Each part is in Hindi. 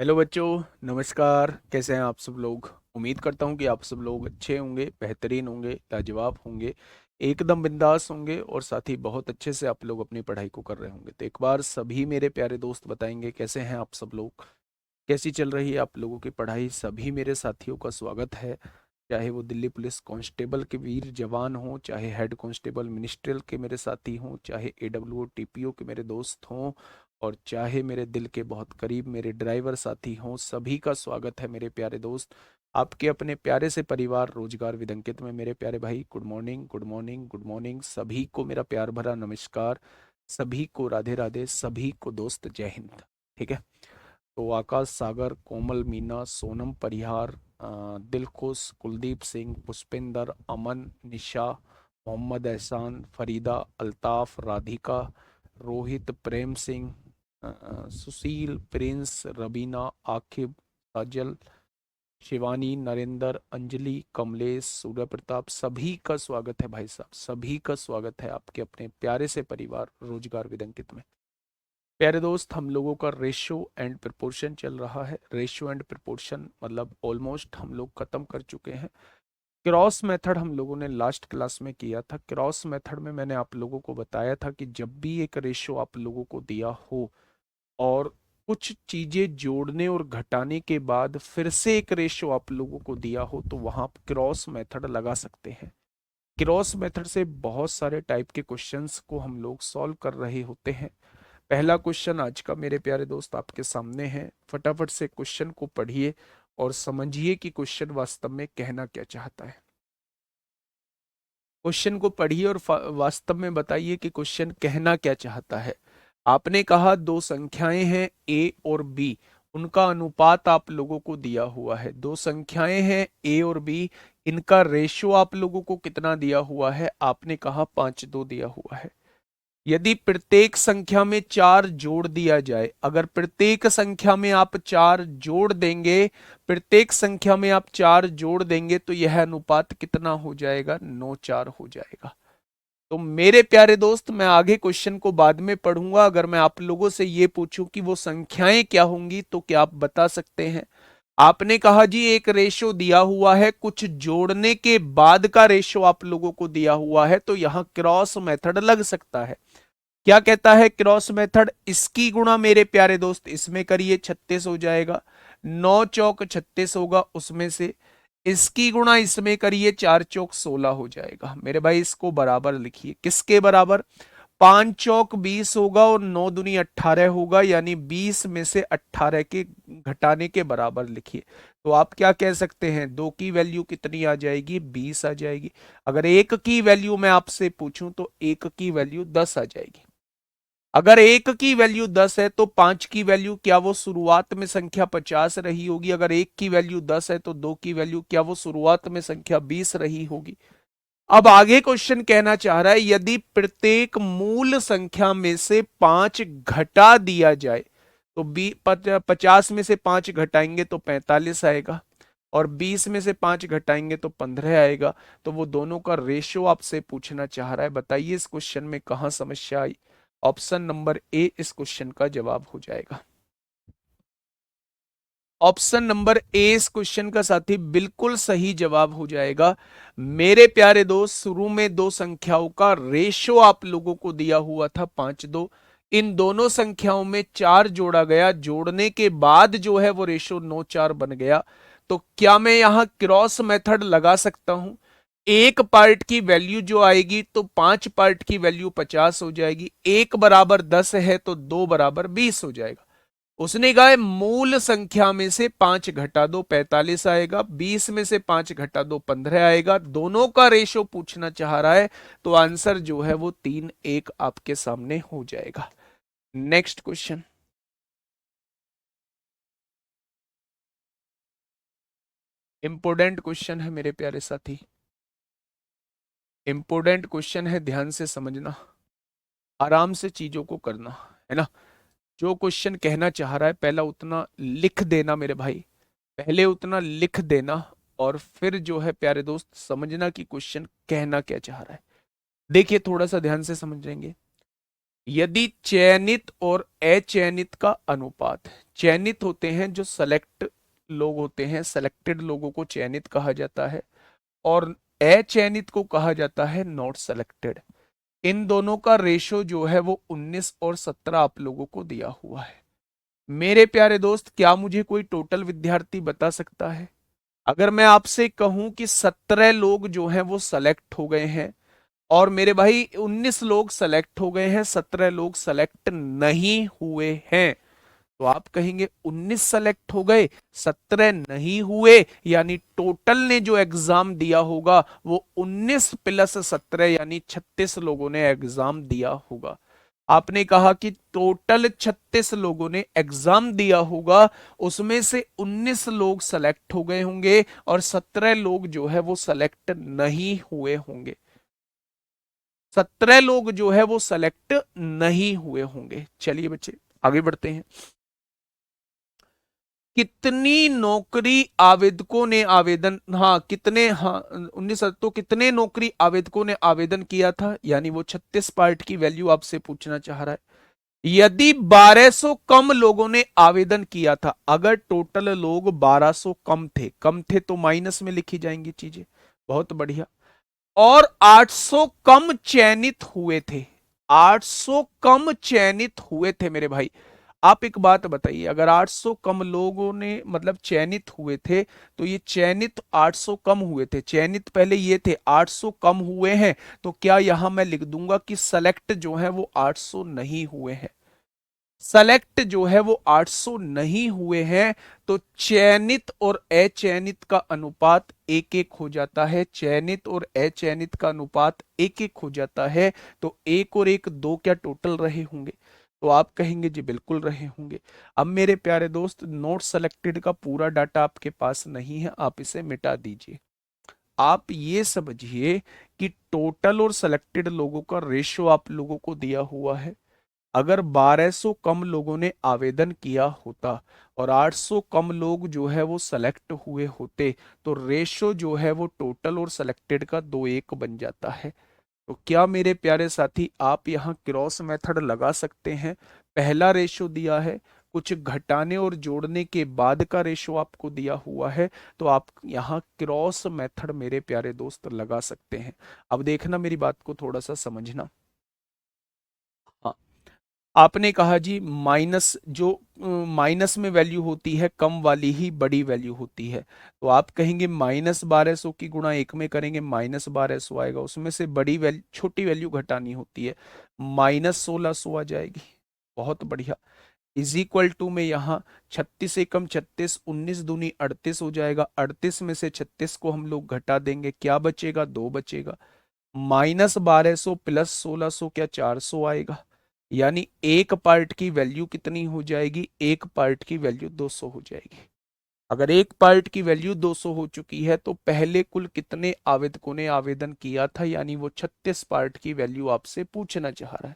हेलो बच्चों, नमस्कार। कैसे हैं आप सब लोग? उम्मीद करता हूं कि आप सब लोग अच्छे होंगे, बेहतरीन होंगे, लाजवाब होंगे, एकदम बिंदास होंगे और साथ ही बहुत अच्छे से आप लोग अपनी पढ़ाई को कर रहे होंगे। तो एक बार सभी मेरे प्यारे दोस्त बताएंगे कैसे हैं आप सब लोग, कैसी चल रही है आप लोगों की पढ़ाई। सभी मेरे साथियों का स्वागत है, चाहे वो दिल्ली पुलिस कांस्टेबल के वीर जवान हों, चाहे हेड कांस्टेबल मिनिस्ट्रियल के मेरे साथी हों, चाहे एडब्ल्यू टीपीओ के मेरे दोस्त हों, और चाहे मेरे दिल के बहुत करीब मेरे ड्राइवर साथी हों। सभी का स्वागत है मेरे प्यारे दोस्त, आपके अपने प्यारे से परिवार रोजगार विदंकित में। मेरे प्यारे भाई, good morning, good morning, good morning. सभी को मेरा प्यार भरा नमस्कार, सभी को राधे राधे, सभी को दोस्त जय हिंद। ठीक है। तो आकाश सागर, कोमल मीना, सोनम परिहार, दिलखुश, कुलदीप सिंह, पुष्पिंदर, अमन, निशा, मोहम्मद एहसान, फरीदा, अल्ताफ, राधिका, रोहित, प्रेम सिंह, सुशील, प्रिंस, रबीना, आकिब, साजल, शिवानी, नरेंद्र, अंजलि, कमलेश, सूर्य प्रताप। सभी का स्वागत है भाई साहब, सभी का स्वागत है आपके अपने प्यारे से परिवार रोजगार विदंकित में। प्यारे दोस्त, हम लोगों का रेशियो एंड प्रोपोर्शन चल रहा है। रेशियो एंड प्रोपोर्शन मतलब ऑलमोस्ट हम लोग खत्म कर चुके हैं। क्रॉस मेथड हम लोगों ने लास्ट क्लास में किया था। क्रॉस मेथड में मैंने आप लोगों को बताया था कि जब भी एक रेशियो आप लोगों को दिया हो और कुछ चीजें जोड़ने और घटाने के बाद फिर से एक रेशियो आप लोगों को दिया हो तो वहां आप क्रॉस मेथड लगा सकते हैं। क्रॉस मेथड से बहुत सारे टाइप के क्वेश्चंस को हम लोग सॉल्व कर रहे होते हैं। पहला क्वेश्चन आज का मेरे प्यारे दोस्त आपके सामने है। फटाफट से क्वेश्चन को पढ़िए और समझिए कि क्वेश्चन वास्तव में कहना क्या चाहता है। क्वेश्चन को पढ़िए और वास्तव में बताइए कि क्वेश्चन कहना क्या चाहता है। आपने कहा दो संख्याएं हैं ए और बी, उनका अनुपात आप लोगों को दिया हुआ है। दो संख्याएं हैं ए और बी, इनका रेशियो आप लोगों को कितना दिया हुआ है? आपने कहा 5:2 दिया हुआ है। यदि प्रत्येक संख्या में चार जोड़ दिया जाए, अगर प्रत्येक संख्या में आप चार जोड़ देंगे, प्रत्येक संख्या में आप चार जोड़ देंगे तो यह अनुपात कितना हो जाएगा? 9:4 हो जाएगा। तो मेरे प्यारे दोस्त, मैं आगे क्वेश्चन को बाद में पढ़ूंगा। अगर मैं आप लोगों से ये पूछूं कि वो संख्याएं क्या होंगी तो क्या आप बता सकते हैं? आपने कहा जी एक रेशो दिया हुआ है, कुछ जोड़ने के बाद का रेशो आप लोगों को दिया हुआ है, तो यहां क्रॉस मेथड लग सकता है। क्या कहता है क्रॉस मेथड? इसकी गुणा मेरे प्यारे दोस्त इसमें करिए, 36 हो जाएगा। 9 चौक 36 होगा उसमें से। इसकी गुणा इसमें करिए, 4 चौक 16 हो जाएगा। मेरे भाई इसको बराबर लिखिए, किसके बराबर? 5 चौक 20 होगा और 9 दूनी 18 होगा, यानी 20 में से 18 के घटाने के बराबर लिखिए। तो आप क्या कह सकते हैं? दो की वैल्यू कितनी आ जाएगी? 20 आ जाएगी। अगर एक की वैल्यू मैं आपसे पूछूं तो एक की वैल्यू 10 आ जाएगी। अगर एक की वैल्यू 10 है तो पांच की वैल्यू क्या वो शुरुआत में संख्या 50 रही होगी? अगर एक की वैल्यू 10 है तो दो की वैल्यू क्या वो शुरुआत में संख्या 20 रही होगी? अब आगे क्वेश्चन कहना चाह रहा है यदि प्रत्येक मूल संख्या में से पांच घटा दिया जाए तो 50 में से पांच घटाएंगे तो 45 आएगा, और 20 में से पांच घटाएंगे तो 15 आएगा। तो वो दोनों का रेशियो आपसे पूछना चाह रहा है। बताइए इस क्वेश्चन में कहां समस्या आई? ऑप्शन नंबर ए इस क्वेश्चन का जवाब हो जाएगा। ऑप्शन नंबर ए इस क्वेश्चन का साथी बिल्कुल सही जवाब हो जाएगा। मेरे प्यारे दोस्त, शुरू में दो संख्याओं का रेशो आप लोगों को दिया हुआ था 5:2। इन दोनों संख्याओं में चार जोड़ा गया, जोड़ने के बाद जो है वो रेशो 9:4 बन गया। तो क्या मैं यहां क्रॉस मेथड लगा सकता हूं? एक पार्ट की वैल्यू जो आएगी तो पांच पार्ट की वैल्यू 50 हो जाएगी। एक बराबर 10 है तो दो बराबर 20 हो जाएगा। उसने कहा मूल संख्या में से पांच घटा दो 45 आएगा, 20 में से पांच घटा दो 15 आएगा। दोनों का रेशो पूछना चाह रहा है, तो आंसर जो है वो 3:1 आपके सामने हो जाएगा। Next question. इंपोर्टेंट क्वेश्चन है मेरे प्यारे साथी, इंपोर्टेंट क्वेश्चन है, ध्यान से समझना, आराम से चीजों को करना है ना। जो क्वेश्चन कहना चाह रहा है पहला उतना लिख देना मेरे भाई, पहले उतना लिख देना, और फिर जो है प्यारे दोस्त समझना कि क्वेश्चन कहना क्या चाह रहा है। देखिए थोड़ा सा ध्यान से समझेंगे। यदि चयनित और अचयनित का अनुपात, चयनित होते हैं जो सेलेक्ट लोग होते हैं, सेलेक्टेड लोगों को चयनित कहा जाता है, और अचयनित को कहा जाता है नॉट सेलेक्टेड। इन दोनों का रेशो जो है वो 19 और 17 आप लोगों को दिया हुआ है। मेरे प्यारे दोस्त, क्या मुझे कोई टोटल विद्यार्थी बता सकता है? अगर मैं आपसे कहूं कि 17 लोग जो हैं वो सेलेक्ट हो गए हैं, और मेरे भाई 19 लोग सेलेक्ट हो गए हैं, 17 लोग सेलेक्ट नहीं हुए हैं, तो आप कहेंगे 19 सेलेक्ट हो गए, 17 नहीं हुए, यानी टोटल ने जो एग्जाम दिया होगा वो 19 प्लस 17 यानी 36 लोगों ने एग्जाम दिया होगा। आपने कहा कि टोटल 36 लोगों ने एग्जाम दिया होगा, उसमें से 19 लोग सेलेक्ट हो गए होंगे और 17 लोग जो है वो सेलेक्ट नहीं हुए होंगे। 17 लोग जो है वो सेलेक्ट नहीं हुए होंगे। चलिए बच्चे आगे बढ़ते हैं। कितनी नौकरी आवेदकों ने आवेदन, हाँ कितने, हाँ 19, तो कितने नौकरी आवेदकों ने आवेदन किया था, यानी वो 36 पार्ट की वैल्यू आपसे पूछना चाह रहा है। यदि 1200 कम लोगों ने आवेदन किया था, अगर टोटल लोग 1200 कम थे तो माइनस में लिखी जाएंगी चीजें। बहुत बढ़िया। और 800 कम चयनित हुए थे, 800 कम चयनित हुए थे मेरे भाई। आप एक बात बताइए, अगर 800 कम लोगों ने मतलब चयनित हुए थे, तो ये चयनित 800 कम हुए थे, चयनित पहले ये थे, 800 कम हुए हैं, तो क्या यहां मैं लिख दूंगा कि सेलेक्ट जो है वो 800 नहीं हुए हैं? सेलेक्ट जो है वो 800 नहीं हुए हैं, तो चयनित और अचयनित का अनुपात एक एक हो जाता है, चयनित और अचयनित का अनुपात एक एक हो जाता है। तो एक और एक दो क्या टोटल रहे होंगे? तो आप कहेंगे जी बिल्कुल रहे होंगे। अब मेरे प्यारे दोस्त, नोट सेलेक्टेड का पूरा डाटा आपके पास नहीं है, आप इसे मिटा दीजिए। आप ये समझिए कि टोटल और सेलेक्टेड लोगों का रेशो आप लोगों को दिया हुआ है। अगर 1200 कम लोगों ने आवेदन किया होता और 800 कम लोग जो है वो सेलेक्ट हुए होते, तो रेशो जो है वो टोटल और सेलेक्टेड का 2:1 बन जाता है। तो क्या मेरे प्यारे साथी आप यहाँ क्रॉस मेथड लगा सकते हैं? पहला रेशो दिया है, कुछ घटाने और जोड़ने के बाद का रेशो आपको दिया हुआ है, तो आप यहाँ क्रॉस मेथड मेरे प्यारे दोस्त लगा सकते हैं। अब देखना, मेरी बात को थोड़ा सा समझना। हाँ, आपने कहा जी माइनस, जो माइनस में वैल्यू होती है कम वाली ही बड़ी वैल्यू होती है, तो आप कहेंगे -1200 की गुणा एक में करेंगे -1200 आएगा, उसमें से बड़ी वैल्यू छोटी वैल्यू घटानी होती है, -1600 आ जाएगी। बहुत बढ़िया। इज इक्वल टू में यहाँ 36 एकम 36, 19 दूनी 38 हो जाएगा, 38 में से 36 को हम लोग घटा देंगे, क्या बचेगा? 2 बचेगा। -1200 प्लस 1600 क्या 400 आएगा, यानी एक पार्ट की वैल्यू कितनी हो जाएगी? एक पार्ट की वैल्यू 200 हो जाएगी। अगर एक पार्ट की वैल्यू 200 हो चुकी है, तो पहले कुल कितने आवेदकों ने आवेदन किया था, यानी वो 36 पार्ट की वैल्यू आपसे पूछना चाह रहा है।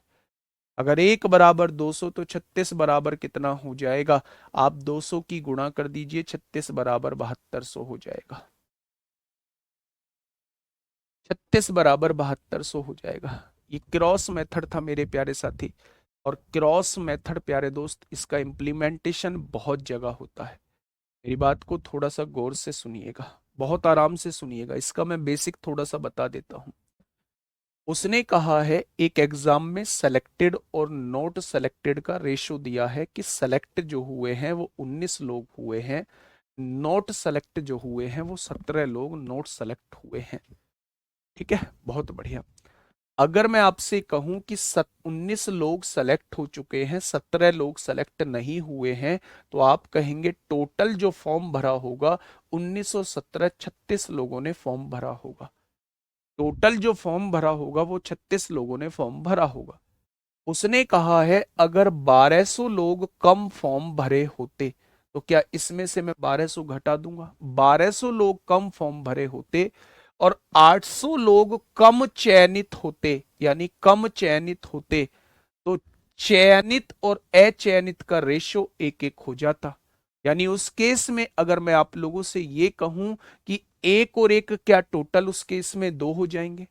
अगर एक बराबर 200, तो 36 बराबर कितना हो जाएगा? आप 200 की गुणा कर दीजिए, 36 बराबर 7200 हो जाएगा। 36 बराबर 7200 हो जाएगा। ये क्रॉस मेथड था मेरे प्यारे साथी। और क्रॉस मेथड प्यारे दोस्त, इसका इम्प्लीमेंटेशन बहुत जगह होता है। मेरी बात को थोड़ा सा गौर से सुनिएगा, बहुत आराम से सुनिएगा, इसका मैं बेसिक थोड़ा सा बता देता हूं। उसने कहा है एक एग्जाम में सेलेक्टेड और नॉट सेलेक्टेड का रेशो दिया है कि सेलेक्ट जो हुए हैं वो 19 लोग हुए हैं, नॉट सेलेक्ट जो हुए हैं वो 17 लोग नॉट सेलेक्ट हुए हैं। ठीक है, बहुत बढ़िया। अगर मैं आपसे कहूं कि 19 लोग सेलेक्ट हो चुके हैं, 17 लोग सेलेक्ट नहीं हुए हैं, तो आप कहेंगे टोटल जो फॉर्म भरा होगा 1917, 36 लोगों ने फॉर्म भरा होगा। टोटल जो फॉर्म भरा होगा वो 36 लोगों ने फॉर्म भरा होगा। उसने कहा है अगर 1200 लोग कम फॉर्म भरे होते, तो क्या इसमें से मैं 1200 घटा दूंगा? 1200 लोग कम फॉर्म भरे होते और 800 लोग कम चयनित होते, यानी कम चयनित होते, तो चयनित और अचयनित का रेशो एक एक हो जाता। यानी उस केस में अगर मैं आप लोगों से ये कहूं कि एक और एक क्या टोटल, उस केस में 2 हो जाएंगे।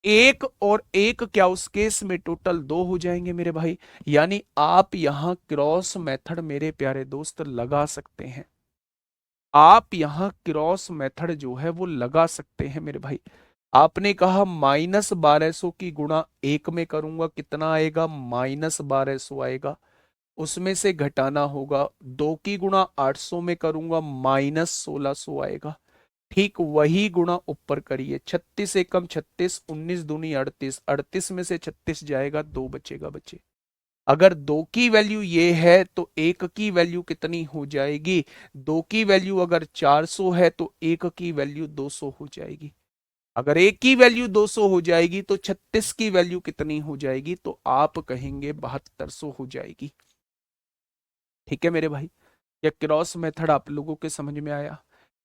एक और एक क्या उस केस में टोटल दो हो जाएंगे मेरे भाई। यानी आप यहां क्रॉस मेथड मेरे प्यारे दोस्त लगा सकते हैं। आप यहां क्रॉस मेथड जो है वो लगा सकते हैं मेरे भाई। आपने कहा -1200 की गुणा एक में करूंगा कितना आएगा, -1200 आएगा। उसमें से घटाना होगा, दो की गुणा 800 में करूंगा -1600 आएगा। ठीक वही गुणा ऊपर करिए, 36 एकम 36, 19 दूनी 38, 38 में से 36 जाएगा, दो बचेगा बच्चे। अगर दो की वैल्यू ये है तो एक की वैल्यू कितनी हो जाएगी, दो की वैल्यू अगर 400 है तो एक की वैल्यू 200 हो जाएगी। अगर एक की वैल्यू 200 हो जाएगी तो 36 की वैल्यू कितनी हो जाएगी, तो आप कहेंगे 7200 हो जाएगी। ठीक है मेरे भाई, या क्रॉस मेथड आप लोगों के समझ में आया।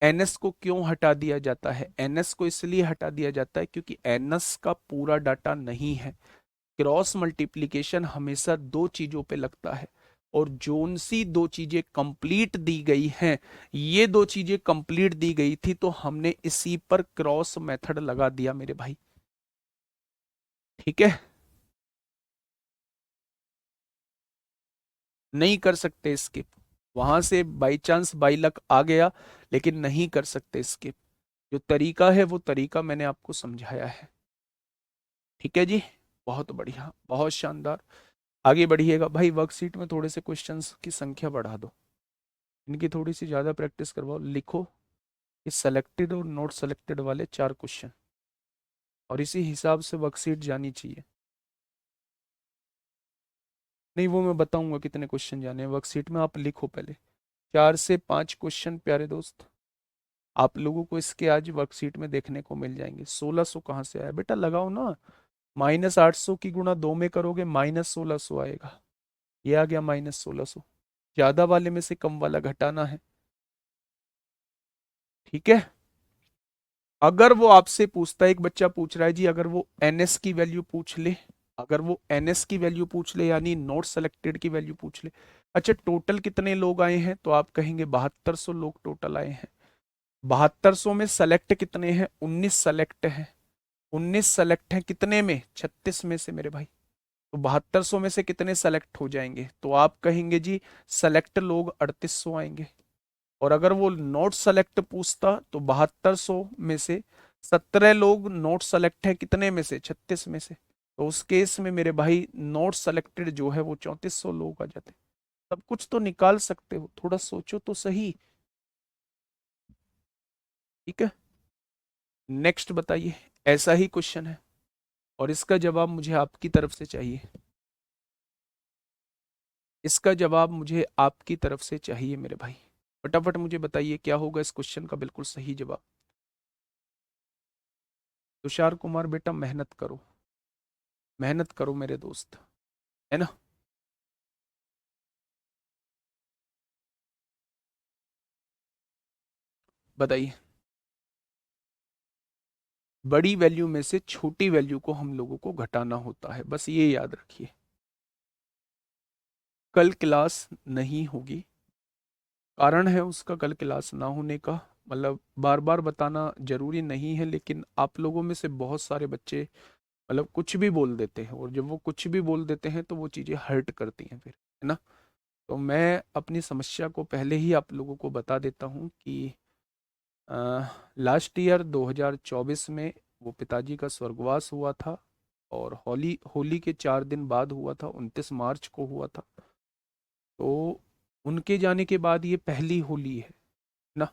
एनएस को क्यों हटा दिया जाता है, एनएस को इसलिए हटा दिया जाता है क्योंकि एनएस का पूरा डाटा नहीं है। क्रॉस मल्टीप्लीकेशन हमेशा दो चीजों पे लगता है, और जोन सी दो चीजें कंप्लीट दी गई हैं, ये दो चीजें कंप्लीट दी गई थी तो हमने इसी पर क्रॉस मेथड लगा दिया मेरे भाई। ठीक है, नहीं कर सकते स्किप, वहां से बाई चांस बाई लक आ गया, लेकिन नहीं कर सकते स्किप। जो तरीका है वो तरीका मैंने आपको समझाया है। ठीक है जी, बहुत बढ़िया, बहुत शानदार। आगे बढ़िएगा भाई, वर्कशीट में थोड़े से क्वेश्चंस की संख्या बढ़ा दो, इनकी थोड़ी सी ज्यादा प्रैक्टिस करवाओ। लिखो कि सेलेक्टेड और नॉट सेलेक्टेड वाले 4 क्वेश्चन, और इसी हिसाब से वर्कशीट जानी चाहिए। नहीं, वो मैं बताऊंगा कितने क्वेश्चन जाने हैं वर्कशीट में, आप लिखो पहले। 4 से 5 क्वेश्चन प्यारे दोस्त आप लोगों को इसके आज वर्कशीट में देखने को मिल जाएंगे। 1600 कहाँ से आया बेटा, लगाओ ना। -800 की गुणा दो में करोगे -1600 आएगा। ये आ गया -1600। ज्यादा वाले में से कम वाला घटाना है। ठीक है, अगर वो आपसे पूछता है, एक बच्चा पूछ रहा है जी, अगर वो एनएस की वैल्यू पूछ ले, अगर वो एनएस की वैल्यू पूछ ले यानी नॉट सेलेक्टेड की वैल्यू पूछ ले, अच्छा टोटल कितने लोग आए हैं, तो आप कहेंगे 7200 लोग टोटल आए हैं। 7200 में सेलेक्ट कितने हैं, 19 सेलेक्ट हैं। 19 सेलेक्ट हैं कितने में, 36 में से मेरे भाई। तो 7200 में से कितने सेलेक्ट हो जाएंगे, तो आप कहेंगे जी सेलेक्ट लोग 3800 आएंगे। और अगर वो नोट सेलेक्ट पूछता तो 7200 में से 17 लोग नोट सेलेक्ट है कितने में से, 36 में से। तो उस केस में मेरे भाई नोट सेलेक्टेड जो है वो 3400 लोग आ जाते। सब कुछ तो निकाल सकते हो, थोड़ा सोचो तो सही। ठीक है, नेक्स्ट बताइए। ऐसा ही क्वेश्चन है, और इसका जवाब मुझे आपकी तरफ से चाहिए। इसका जवाब मुझे आपकी तरफ से चाहिए मेरे भाई। फटाफट मुझे बताइए क्या होगा इस क्वेश्चन का बिल्कुल सही जवाब। तुषार कुमार बेटा मेहनत करो, मेहनत करो मेरे दोस्त, है ना। बताइए। बड़ी वैल्यू में से छोटी वैल्यू को हम लोगों को घटाना होता है, बस ये याद रखिए। कल क्लास नहीं होगी, कारण है उसका कल क्लास ना होने का, मतलब बार बार बताना जरूरी नहीं है, लेकिन आप लोगों में से बहुत सारे बच्चे मतलब कुछ भी बोल देते हैं, और जब वो कुछ भी बोल देते हैं तो वो चीज़ें हर्ट करती हैं फिर, है ना। तो मैं अपनी समस्या को पहले ही आप लोगों को बता देता हूँ कि लास्ट ईयर 2024 में वो पिताजी का स्वर्गवास हुआ था, और होली होली के 4 दिन बाद हुआ था, 29 मार्च को हुआ था। तो उनके जाने के बाद ये पहली होली है ना।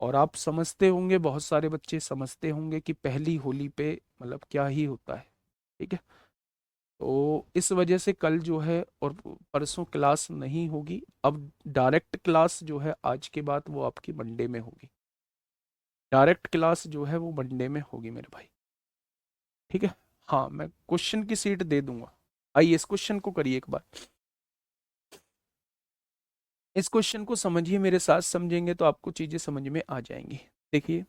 और आप समझते होंगे, बहुत सारे बच्चे समझते होंगे कि पहली होली पे मतलब क्या ही होता है। ठीक है, तो इस वजह से कल जो है और परसों क्लास नहीं होगी। अब डायरेक्ट क्लास जो है आज के बाद वो आपकी मंडे में होगी। डायरेक्ट क्लास जो है वो मंडे में होगी मेरे भाई। ठीक है, हाँ मैं क्वेश्चन की सीट दे दूंगा। आइए इस क्वेश्चन को करिए एक बार। इस क्वेश्चन को समझिए मेरे साथ, समझेंगे तो आपको चीजें समझ में आ जाएंगी। देखिए,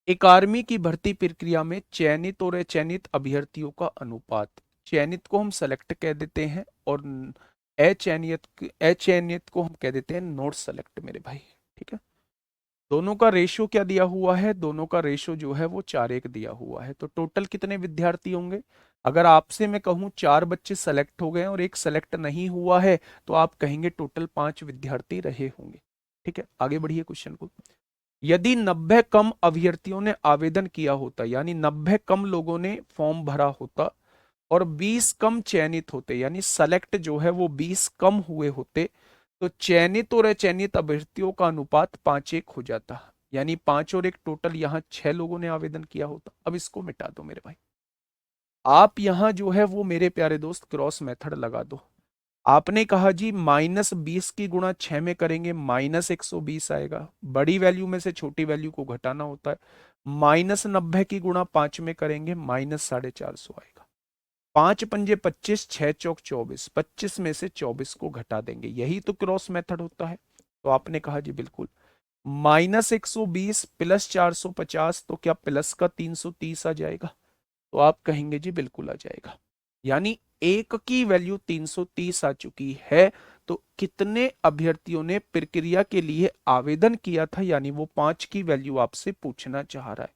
एक आर्मी की भर्ती प्रक्रिया में चयनित और अचयनित अभ्यर्थियों का अनुपात, चयनित को हम सेलेक्ट कह देते हैं, और अचयनित अचयनित को हम कह देते हैं नॉट सेलेक्ट मेरे भाई। ठीक है, दोनों का रेशो क्या दिया हुआ है, दोनों का रेशो जो है वो 4:1 दिया हुआ है। तो टोटल कितने विद्यार्थी होंगे? अगर आपसे मैं कहूं 4 बच्चे सेलेक्ट हो गए और एक सेलेक्ट नहीं हुआ है, तो आप कहेंगे टोटल 5 विद्यार्थी रहे होंगे। ठीक है, आगे बढ़िए क्वेश्चन को। यदि 90 कम अभ्यर्थियों ने आवेदन किया होता, यानी 90 कम लोगों ने फॉर्म भरा होता और 20 कम चयनित होते, यानी सेलेक्ट जो है वो 20 कम हुए होते, तो चयनित और अचयनित अभ्यर्थियों का अनुपात 5:1 हो जाता। यानी 5 और 1 टोटल यहाँ 6 लोगों ने आवेदन किया होता। अब इसको मिटा दो मेरे भाई। आप यहां जो है वो मेरे प्यारे दोस्त क्रॉस मेथड लगा दो। आपने कहा जी -20 की गुणा 6 में करेंगे -120 आएगा। बड़ी वैल्यू में से छोटी वैल्यू को घटाना होता है। -90 की गुणा 5 में करेंगे -450 आएगा। 5×5 = 25, 6×4 = 24, 25 में से 24 को घटा देंगे। यही तो क्रॉस मेथड होता है। तो आपने कहा जी बिल्कुल। -120 + 450, तो क्या प्लस का 330 आ जाएगा? तो आप कहेंगे जी बिल्कुल आ जाएगा। यानी एक की वैल्यू 330 आ चुकी है। तो कितने अभ्यर्थियों ने प्रक्रिया के लिए आवेदन किया था, यानी वो 5 की वैल्यू आपसे पूछना चाह रहा है।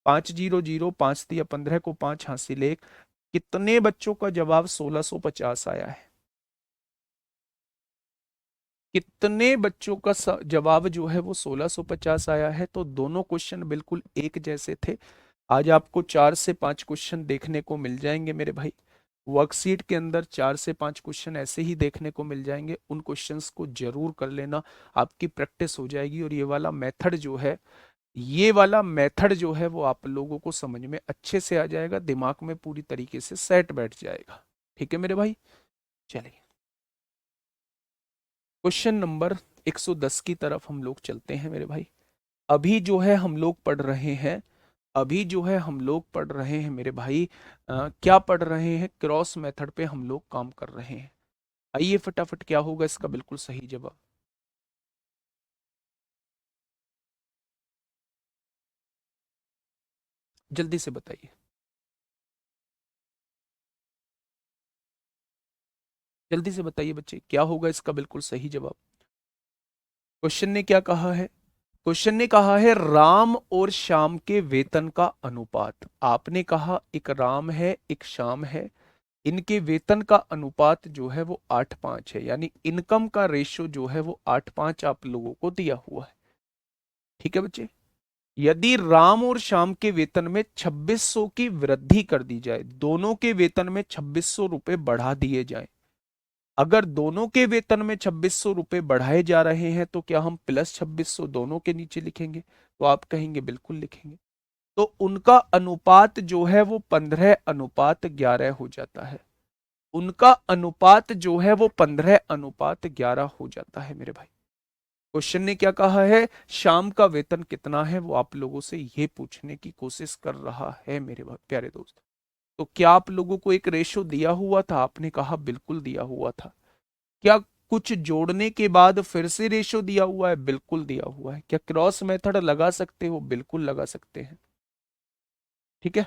500, 5 दिया 15 को 5 हासिल 1। कितने बच्चों का जवाब 1650 आया है? कितने बच्चों का जवाब जो है वो 1650 आया है? तो दोनों क्वेश्चन बिल्कुल एक जैसे थे। आज आपको 4 से 5 क्वेश्चन देखने को मिल जाएंगे मेरे भाई। वर्कशीट के अंदर 4 से 5 क्वेश्चन ऐसे ही देखने को मिल जाएंगे। उन क्वेश्चंस को जरूर कर लेना, आपकी प्रैक्टिस हो जाएगी और ये वाला मेथड जो है वो आप लोगों को समझ में अच्छे से आ जाएगा, दिमाग में पूरी तरीके से सेट बैठ जाएगा। ठीक है मेरे भाई, चलिए क्वेश्चन नंबर 110 की तरफ हम लोग चलते हैं मेरे भाई। अभी जो है हम लोग पढ़ रहे हैं, अभी जो है हम लोग पढ़ रहे हैं मेरे भाई, क्या पढ़ रहे हैं? क्रॉस मेथड पे हम लोग काम कर रहे हैं। आइए फटाफट, क्या होगा इसका बिल्कुल सही जवाब? जल्दी से बताइए, जल्दी से बताइए बच्चे, क्या होगा इसका बिल्कुल सही जवाब? क्वेश्चन ने क्या कहा है? क्वेश्चन ने कहा है राम और श्याम के वेतन का अनुपात। आपने कहा एक राम है एक श्याम है, इनके वेतन का अनुपात जो है वो 8:5 है, यानी इनकम का रेशियो जो है वो 8:5 आप लोगों को दिया हुआ है। ठीक है बच्चे, यदि राम और श्याम के वेतन में 2600 की वृद्धि कर दी जाए, दोनों के वेतन में 2600 रुपए बढ़ा दिए जाए, अगर दोनों के वेतन में 2600 रुपए बढ़ाए जा रहे हैं, तो क्या हम +2600 दोनों के नीचे लिखेंगे? तो आप कहेंगे बिल्कुल लिखेंगे। तो उनका अनुपात जो है वो 15:11 हो जाता है। उनका अनुपात जो है वो 15:11 हो जाता है मेरे भाई। क्वेश्चन ने क्या कहा है? शाम का वेतन कितना है, वो आप लोगों से ये पूछने की कोशिश कर रहा है मेरे प्यारे दोस्त। तो क्या आप लोगों को एक रेशो दिया हुआ था? आपने कहा बिल्कुल दिया हुआ था। क्या कुछ जोड़ने के बाद फिर से रेशो दिया हुआ है? बिल्कुल दिया हुआ है। क्या क्रॉस मेथड लगा सकते हो? बिल्कुल लगा सकते हैं। ठीक है,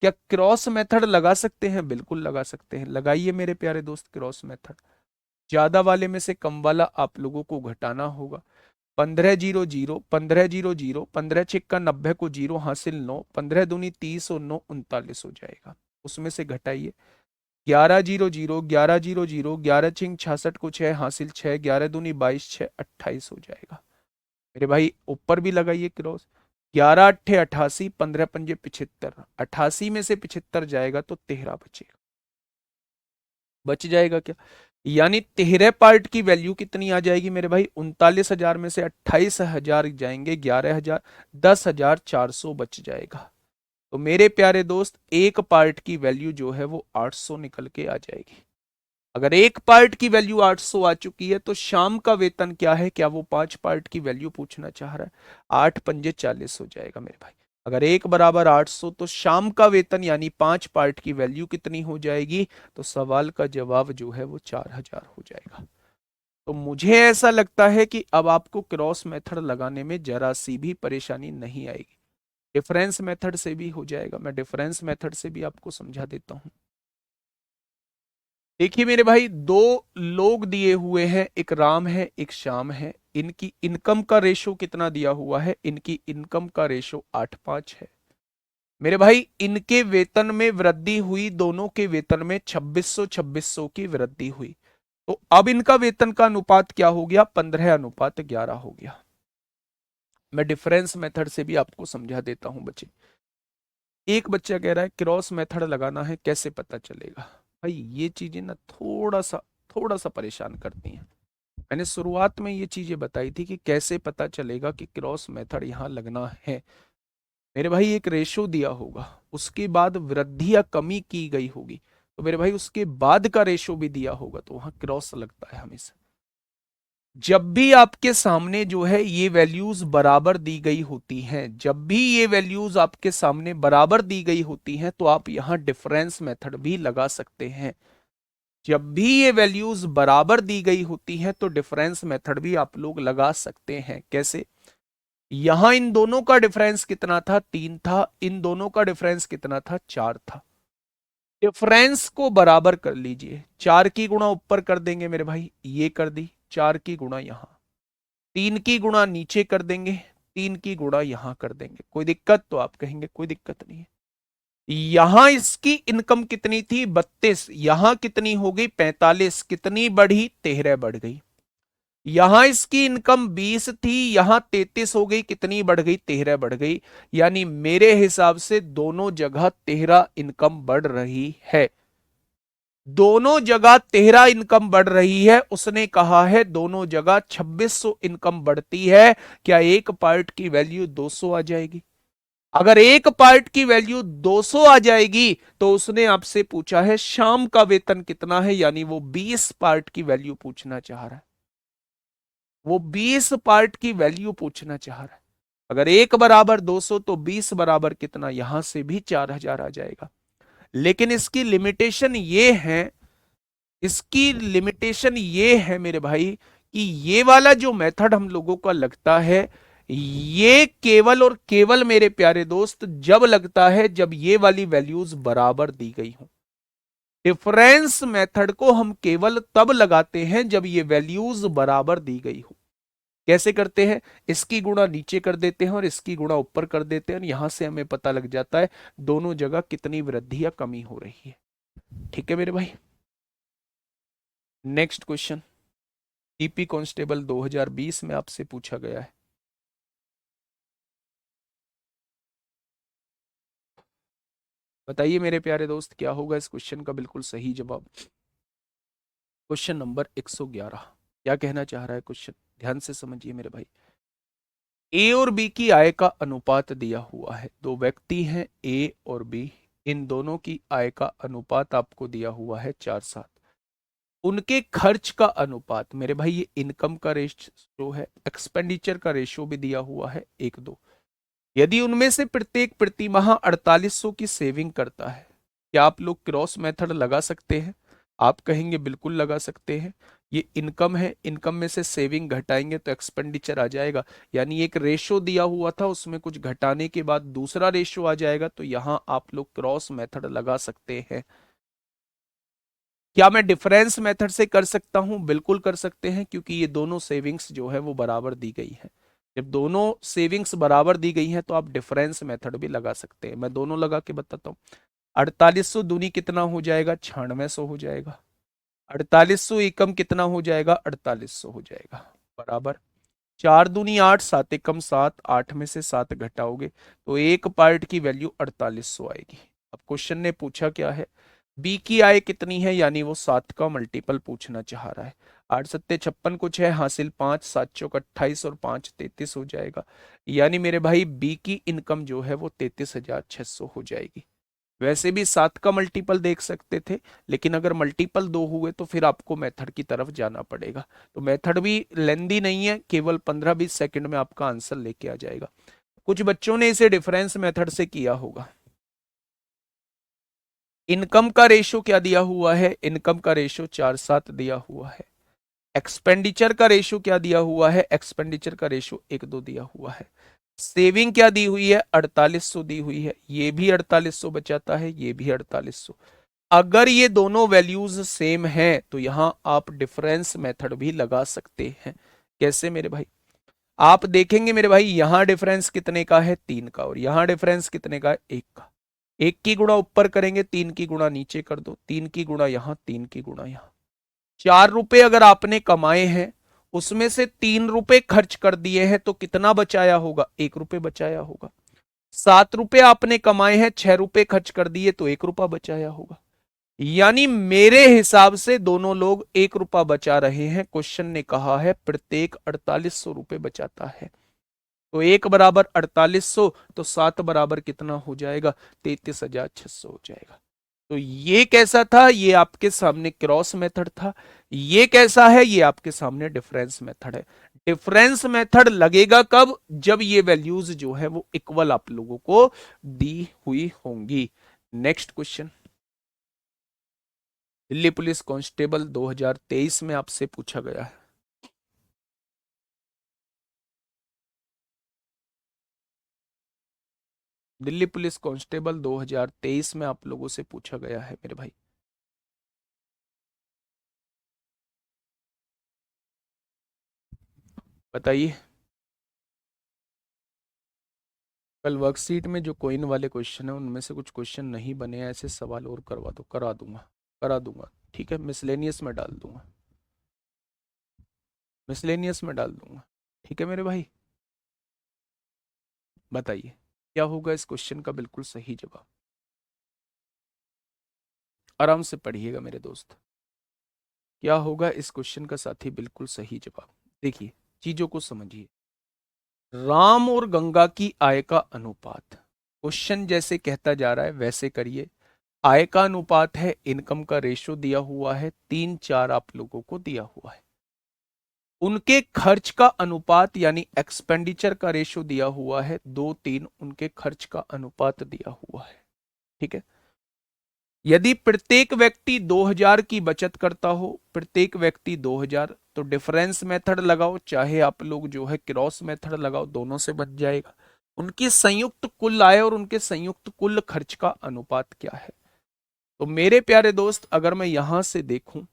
क्या क्रॉस मेथड लगा सकते हैं? बिल्कुल लगा सकते हैं। लगाइए मेरे प्यारे दोस्त क्रॉस मेथड। ज्यादा वाले में से कम वाला आप लोगों को घटाना होगा। 15:00, 15:00, 15×6 = 90 को जीरो हासिल 9, 15×2 = 30 और 9 39 हो जाएगा। उसमें से घटाइए 11:00, 11:00, 11×6 = 66 को 6 हासिल 6, 11×2 = 22, 6 28 हो जाएगा। मेरे भाई ऊपर भी लगाइए क्रॉस। 11×8 = 88, 15×5 = 75, 88 में से 75 जाएगा तो 13 बचेगा। बच जाएगा क्या? यानी 13 पार्ट की वैल्यू कितनी आ जाएगी मेरे भाई? 39,000 में से 28,000 जाएंगे, 11,000, 10,400 बच जाएगा। तो मेरे प्यारे दोस्त एक पार्ट की वैल्यू जो है वो 800 निकल के आ जाएगी। अगर एक पार्ट की वैल्यू 800 आ चुकी है, तो शाम का वेतन क्या है? क्या वो 5 पार्ट की वैल्यू पूछना चाह रहा है? 8×5 = 40 हो जाएगा मेरे भाई। अगर एक बराबर 800, तो शाम का वेतन यानी 5 पार्ट की वैल्यू कितनी हो जाएगी? तो सवाल का जवाब जो है वो 4000 हो जाएगा। तो मुझे ऐसा लगता है कि अब आपको क्रॉस मेथड लगाने में जरा सी भी परेशानी नहीं आएगी। डिफरेंस मेथड से भी हो जाएगा। मैं डिफरेंस मेथड से भी आपको समझा देता हूं। देखिए मेरे भाई, दो लोग दिए हुए हैं, एक राम है एक श्याम है। इनकी इनकम का रेशो कितना दिया हुआ है? इनकी इनकम का रेशो 8:5 है। मेरे भाई, इनके वेतन में वृद्धि हुई, दोनों के वेतन में 2600 की वृद्धि हुई। तो अब इनका वेतन का अनुपात क्या हो गया? 15:11 हो गया। मैं डिफरेंस मेथड से भी आपको समझा देता हूं बच्चे। एक बच्चा कह रहा है क्रॉस मेथड लगाना है, कैसे पता चलेगा? भाई ये चीजें ना थोड़ा सा परेशान करती हैं। मैंने शुरुआत में ये चीजें बताई थी कि कैसे पता चलेगा कि क्रॉस मेथड यहां लगना है। मेरे भाई, एक रेशो दिया होगा, उसके बाद वृद्धि या कमी की गई होगी, तो मेरे भाई उसके बाद का रेशो भी दिया होगा, तो वहां क्रॉस लगता है हमेशा। जब भी आपके सामने जो है ये वैल्यूज बराबर दी गई होती हैं, जब भी ये वैल्यूज आपके सामने बराबर दी गई होती हैं, तो आप यहां डिफरेंस मेथड भी लगा सकते हैं। जब भी ये वैल्यूज बराबर दी गई होती हैं तो डिफरेंस मेथड भी आप लोग लगा सकते हैं। कैसे? यहां इन दोनों का डिफरेंस कितना था? 3 था। इन दोनों का डिफरेंस कितना था? 4 था। डिफरेंस को बराबर कर लीजिए, 4 की गुणा ऊपर कर देंगे मेरे भाई, ये कर दी, 4 की गुणा यहां, 3 की गुणा नीचे कर देंगे, 3 की गुणा यहां कर देंगे। कोई दिक्कत? तो आप कहेंगे कोई दिक्कत नहीं है। यहां इसकी इनकम कितनी थी? 32। यहां कितनी हो गई? 45। कितनी बढ़ी? 13 बढ़ गई। यहां इसकी इनकम 20 थी, यहां 33 हो गई, कितनी बढ़ गई? 13 बढ़ गई। यानी मेरे हिसाब से दोनों जगह 13 इनकम बढ़ रही है। दोनों जगह 13 इनकम बढ़ रही है। उसने कहा है दोनों जगह 2600 इनकम बढ़ती है। क्या एक पार्ट की वैल्यू 200 आ जाएगी? अगर एक पार्ट की वैल्यू 200 आ जाएगी तो उसने आपसे पूछा है शाम का वेतन कितना है, यानी वो 20 पार्ट की वैल्यू पूछना चाह रहा है। वो 20 पार्ट की वैल्यू पूछना चाह रहा है। अगर एक बराबर 200 तो 20 बराबर कितना? यहां से भी 4000 आ जाएगा। लेकिन इसकी लिमिटेशन ये है मेरे भाई, कि ये वाला जो मेथड हम लोगों का लगता है, ये केवल और केवल मेरे प्यारे दोस्त जब लगता है जब ये वाली वैल्यूज बराबर दी गई हो। डिफरेंस मेथड को हम केवल तब लगाते हैं जब ये वैल्यूज बराबर दी गई हो। कैसे करते हैं? इसकी गुणा नीचे कर देते हैं और इसकी गुणा ऊपर कर देते हैं, और यहां से हमें पता लग जाता है दोनों जगह कितनी वृद्धि या कमी हो रही है। ठीक है मेरे भाई। नेक्स्ट क्वेश्चन टीपी कांस्टेबल 2020 में आपसे पूछा गया है। बताइए मेरे प्यारे दोस्त, क्या होगा इस क्वेश्चन का बिल्कुल सही जवाब? Question number 111। क्या कहना चाह रहा है क्वेश्चन? ध्यान से समझिए मेरे भाई। ए और बी की आय का अनुपात दिया हुआ है। दो व्यक्ति हैं ए और बी, इन दोनों की आय का अनुपात आपको दिया हुआ है 4:7। उनके खर्च का अनुपात, मेरे भाई ये इनकम का रेशो है, एक्सपेंडिचर का रेशो भी दिया हुआ है 1:2। यदि उनमें से प्रत्येक प्रति माह 4800 की सेविंग करता है, क्या आप लोग क्रॉस मेथड लगा सकते हैं? आप कहेंगे बिल्कुल लगा सकते हैं। ये इनकम है, इनकम में से सेविंग घटाएंगे तो एक्सपेंडिचर आ जाएगा। यानी एक रेशो दिया हुआ था, उसमें कुछ घटाने के बाद दूसरा रेशो आ जाएगा, तो यहां आप लोग क्रॉस मेथड लगा सकते हैं। क्या मैं डिफरेंस मेथड से कर सकता हूं? बिल्कुल कर सकते हैं, क्योंकि ये दोनों सेविंग्स जो है वो बराबर दी गई है। जब दोनों सेविंग्स बराबर दी गई हैं तो आप डिफरेंस मेथड भी लगा सकते हैं। मैं दोनों लगा के बताता हूँ। 4800 दूनी कितना हो जाएगा? 9600 हो जाएगा। 4800 एकम कितना हो जाएगा? 4800 हो जाएगा। बराबर 4 दूनी 8, 7 एकम 7, 8 में से 7 घटाओगे तो एक पार्ट की वैल्यू 4800 आएगी। अब क्वेश्चन ने पूछा क्या है? बी की आय कितनी है, यानी वो 7 का मल्टीपल पूछना चाह रहा है। 8 सत्ते 56 कुछ है हासिल, 5 7 चौक 28 और 5 33 हो जाएगा। यानी मेरे भाई बी की इनकम जो है वो 33,600 हो जाएगी। वैसे भी 7 का मल्टीपल देख सकते थे, लेकिन अगर मल्टीपल 2 हुए तो फिर आपको मेथड की तरफ जाना पड़ेगा। तो मेथड भी लेंदी नहीं है, केवल 15-20 सेकंड में आपका आंसर लेके आ जाएगा। कुछ बच्चों ने इसे डिफरेंस मेथड से किया होगा। इनकम का रेशो क्या दिया हुआ है? इनकम का रेशो 4:7 दिया हुआ है। एक्सपेंडिचर का रेशो क्या दिया हुआ है? एक्सपेंडिचर का रेशो 1:2 दिया हुआ है। सेविंग क्या दी हुई है? 4800 दी हुई है। ये भी 4800 बचाता है, ये भी 4800। अगर ये दोनों वैल्यूज सेम हैं तो यहां आप डिफरेंस मेथड भी लगा सकते हैं। कैसे मेरे भाई? आप देखेंगे मेरे भाई, यहां डिफरेंस कितने का है? 3 का। और यहां डिफरेंस कितने का है? 1 का। 1 की गुणा ऊपर करेंगे, 3 की गुणा नीचे कर दो, 3 की गुणा यहां, 3 की गुणा यहां। 4 रुपए अगर आपने कमाए हैं, उसमें से 3 रुपए खर्च कर दिए हैं, तो कितना बचाया होगा? 1 रुपए बचाया होगा। 7 रुपए आपने कमाए हैं, 6 रुपए खर्च कर दिए, तो 1 रुपया बचाया होगा। यानी मेरे हिसाब से दोनों लोग 1 रुपया बचा रहे हैं। क्वेश्चन ने कहा है प्रत्येक 4800 रुपए बचाता है। तो 1 बराबर 4800, तो 7 बराबर कितना हो जाएगा? 33,600 हो जाएगा। तो ये कैसा था? ये आपके सामने क्रॉस मेथड था। ये कैसा है? ये आपके सामने डिफरेंस मेथड है। डिफरेंस मेथड लगेगा कब? जब ये वैल्यूज जो है वो इक्वल आप लोगों को दी हुई होंगी। Next question, Delhi police constable 2023 में आपसे पूछा गया है। दिल्ली पुलिस कांस्टेबल 2023 में आप लोगों से पूछा गया है मेरे भाई। बताइए। कल वर्कशीट में जो कोइन वाले क्वेश्चन है उनमें से कुछ क्वेश्चन नहीं बने हैं, ऐसे सवाल और करवा दो। करा दूंगा, करा दूंगा। ठीक है, मिसलेनियस में डाल दूंगा, मिसलेनियस में डाल दूंगा। ठीक है मेरे भाई, बताइए क्या होगा इस क्वेश्चन का बिल्कुल सही जवाब? आराम से पढ़िएगा मेरे दोस्त। क्या होगा इस क्वेश्चन का साथी बिल्कुल सही जवाब? देखिए, चीजों को समझिए। राम और गंगा की आय का अनुपात, क्वेश्चन जैसे कहता जा रहा है वैसे करिए। आय का अनुपात है, इनकम का रेशो दिया हुआ है, 3 4 आप लोगों को दिया हुआ है। उनके खर्च का अनुपात यानी एक्सपेंडिचर का रेशो दिया हुआ है, 2 3 उनके खर्च का अनुपात दिया हुआ है। ठीक है। यदि प्रत्येक व्यक्ति 2000 की बचत करता हो, प्रत्येक व्यक्ति 2000, तो डिफरेंस मेथड लगाओ, चाहे आप लोग जो है क्रॉस मेथड लगाओ, दोनों से बच जाएगा। उनकी संयुक्त कुल आय और उनके संयुक्त कुल खर्च का अनुपात क्या है? तो मेरे प्यारे दोस्त, अगर मैं यहां से देखूं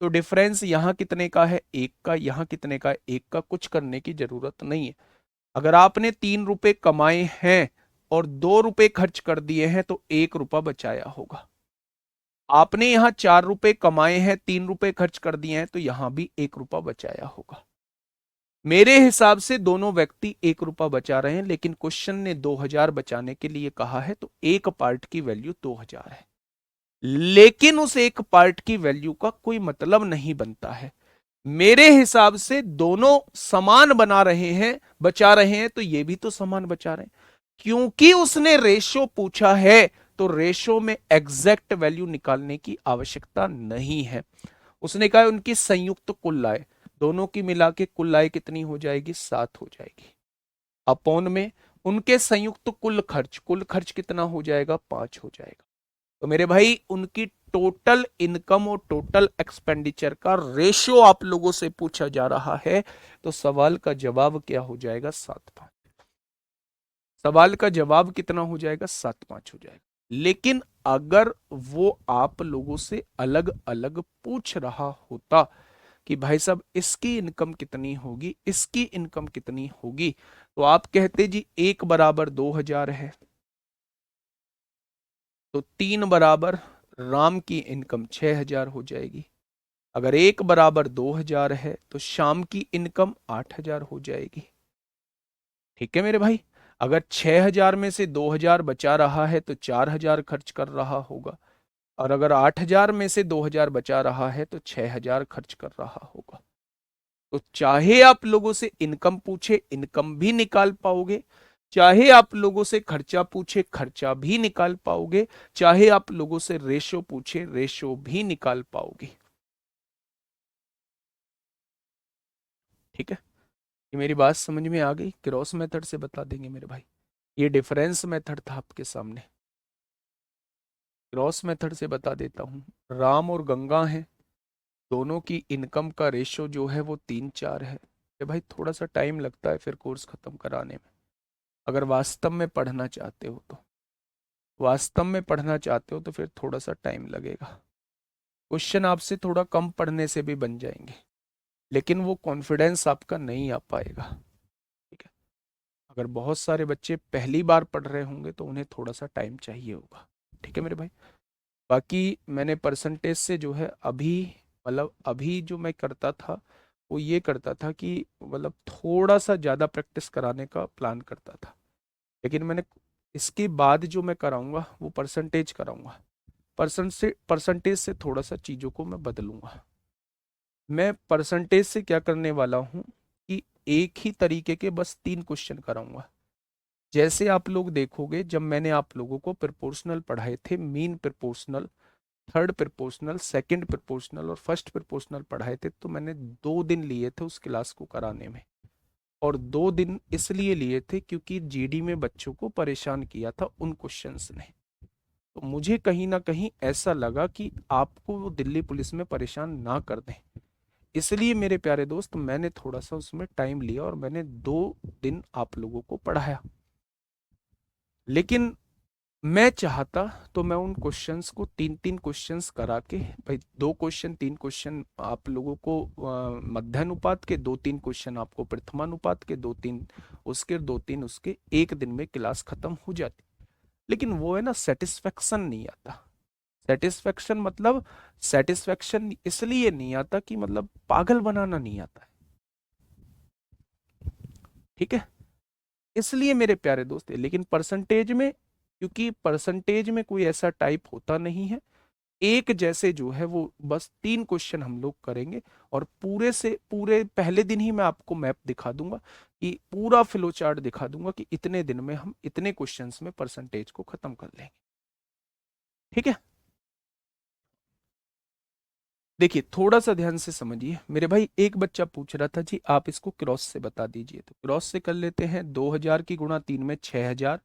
तो डिफरेंस यहां कितने का है? 1 का। यहां कितने का है? 1 का। कुछ करने की जरूरत नहीं है। अगर आपने 3 रुपए कमाए हैं और 2 रुपए खर्च कर दिए हैं, तो 1 रुपया बचाया होगा। आपने यहां 4 रुपए कमाए हैं, 3 रुपए खर्च कर दिए हैं, तो यहां भी 1 रुपया बचाया होगा। मेरे हिसाब से दोनों व्यक्ति 1 रुपया बचा रहे हैं, लेकिन क्वेश्चन ने 2000 बचाने के लिए कहा है, तो एक पार्ट की वैल्यू 2000 है। लेकिन उस एक पार्ट की वैल्यू का कोई मतलब नहीं बनता है। मेरे हिसाब से दोनों समान बना रहे हैं, बचा रहे हैं, तो ये भी तो समान बचा रहे हैं। क्योंकि उसने रेशो पूछा है, तो रेशो में एग्जैक्ट वैल्यू निकालने की आवश्यकता नहीं है। उसने कहा उनकी संयुक्त कुल आय, दोनों की मिला के कुल आय कितनी हो जाएगी? 7 हो जाएगी। अपॉन में उनके संयुक्त कुल खर्च कितना हो जाएगा? 5 हो जाएगा। तो मेरे भाई, उनकी टोटल इनकम और टोटल एक्सपेंडिचर का रेशियो आप लोगों से पूछा जा रहा है, तो सवाल का जवाब क्या हो जाएगा? 7:5। सवाल का जवाब कितना हो जाएगा? 7:5 हो जाएगा। लेकिन अगर वो आप लोगों से अलग अलग पूछ रहा होता कि भाई साहब इसकी इनकम कितनी होगी, इसकी इनकम कितनी होगी, तो आप कहते जी 1 बराबर 2000 है, तो 3 बराबर राम की इनकम 6000 हो जाएगी। अगर 1 बराबर 2000 है, तो शाम की इनकम 8000 हो जाएगी। ठीक है मेरे भाई। अगर 6000 में से 2000 बचा रहा है, तो 4000 खर्च कर रहा होगा। और अगर 8000 में से 2000 बचा रहा है, तो 6000 खर्च कर रहा होगा। तो चाहे आप लोगों से इनकम पूछे, इनकम भी निकाल पाओगे। चाहे आप लोगों से खर्चा पूछे, खर्चा भी निकाल पाओगे। चाहे आप लोगों से रेशो पूछे, रेशो भी निकाल पाओगे। ठीक है, ये मेरी बात समझ में आ गई? क्रॉस मेथड से बता देंगे मेरे भाई। ये डिफरेंस मेथड था आपके सामने, क्रॉस मेथड से बता देता हूं। राम और गंगा हैं, दोनों की इनकम का रेशो जो है वो 3 4 है। ये भाई थोड़ा सा टाइम लगता है फिर कोर्स खत्म कराने में, अगर वास्तव में पढ़ना चाहते हो तो। वास्तव में पढ़ना चाहते हो तो फिर थोड़ा सा टाइम लगेगा। क्वेश्चन आपसे थोड़ा कम पढ़ने से भी बन जाएंगे, लेकिन वो कॉन्फिडेंस आपका नहीं आ पाएगा। ठीक है, अगर बहुत सारे बच्चे पहली बार पढ़ रहे होंगे तो उन्हें थोड़ा सा टाइम चाहिए होगा। ठीक है मेरे भाई। बाकी मैंने परसेंटेज से जो है अभी, मतलब अभी जो मैं करता था वो ये करता था कि मतलब थोड़ा सा ज़्यादा प्रैक्टिस कराने का प्लान करता था, लेकिन मैंने इसके बाद जो मैं कराऊंगा वो परसेंटेज कराऊंगा। परसेंटेज से थोड़ा सा चीज़ों को मैं बदलूंगा। मैं परसेंटेज से क्या करने वाला हूँ कि एक ही तरीके के बस 3 क्वेश्चन कराऊंगा। जैसे आप लोग देखोगे, जब मैंने आप लोगों को प्रोपोर्शनल पढ़ाए थे, mean proportional, third proportional, second proportional और फर्स्ट प्रोपोर्शनल पढ़ाए थे, तो मैंने 2 दिन लिए थे उस क्लास को कराने में। और 2 दिन इसलिए लिए थे क्योंकि जीडी में बच्चों को परेशान किया था उन क्वेश्चंस ने। तो मुझे कहीं ना कहीं ऐसा लगा कि आपको वो दिल्ली पुलिस में परेशान ना कर दें, इसलिए मेरे प्यारे दोस्त मैंने थोड़ा सा उसमें टाइम लिया और मैंने 2 दिन आप लोगों को पढ़ाया। लेकिन मैं चाहता तो मैं उन क्वेश्चंस को 3-3 क्वेश्चंस करा के, भाई 2 क्वेश्चन 3 क्वेश्चन आप लोगों को मध्यानुपात के, 2-3 क्वेश्चन आपको प्रथमानुपात के, 2-3 उसके, 2-3 उसके, एक दिन में क्लास खत्म हो जाती। लेकिन वो है ना, सेटिस्फेक्शन नहीं आता। सेटिस्फेक्शन मतलब, सेटिस्फेक्शन इसलिए नहीं आता कि मतलब पागल बनाना नहीं आता है। ठीक है, इसलिए मेरे प्यारे दोस्त। लेकिन परसेंटेज में, क्योंकि परसेंटेज में कोई ऐसा टाइप होता नहीं है, एक जैसे जो है वो बस 3 क्वेश्चन हम लोग करेंगे। और पूरे से पूरे पहले दिन ही मैं आपको मैप दिखा दूंगा, कि पूरा फ्लो चार्ट दिखा दूंगा कि इतने दिन में हम इतने क्वेश्चंस में परसेंटेज को खत्म कर लेंगे। ठीक है, देखिए थोड़ा सा ध्यान से समझिए मेरे भाई। एक बच्चा पूछ रहा था जी आप इसको क्रॉस से बता दीजिए, तो क्रॉस से कर लेते हैं। 2000 की गुणा 3 में 6000,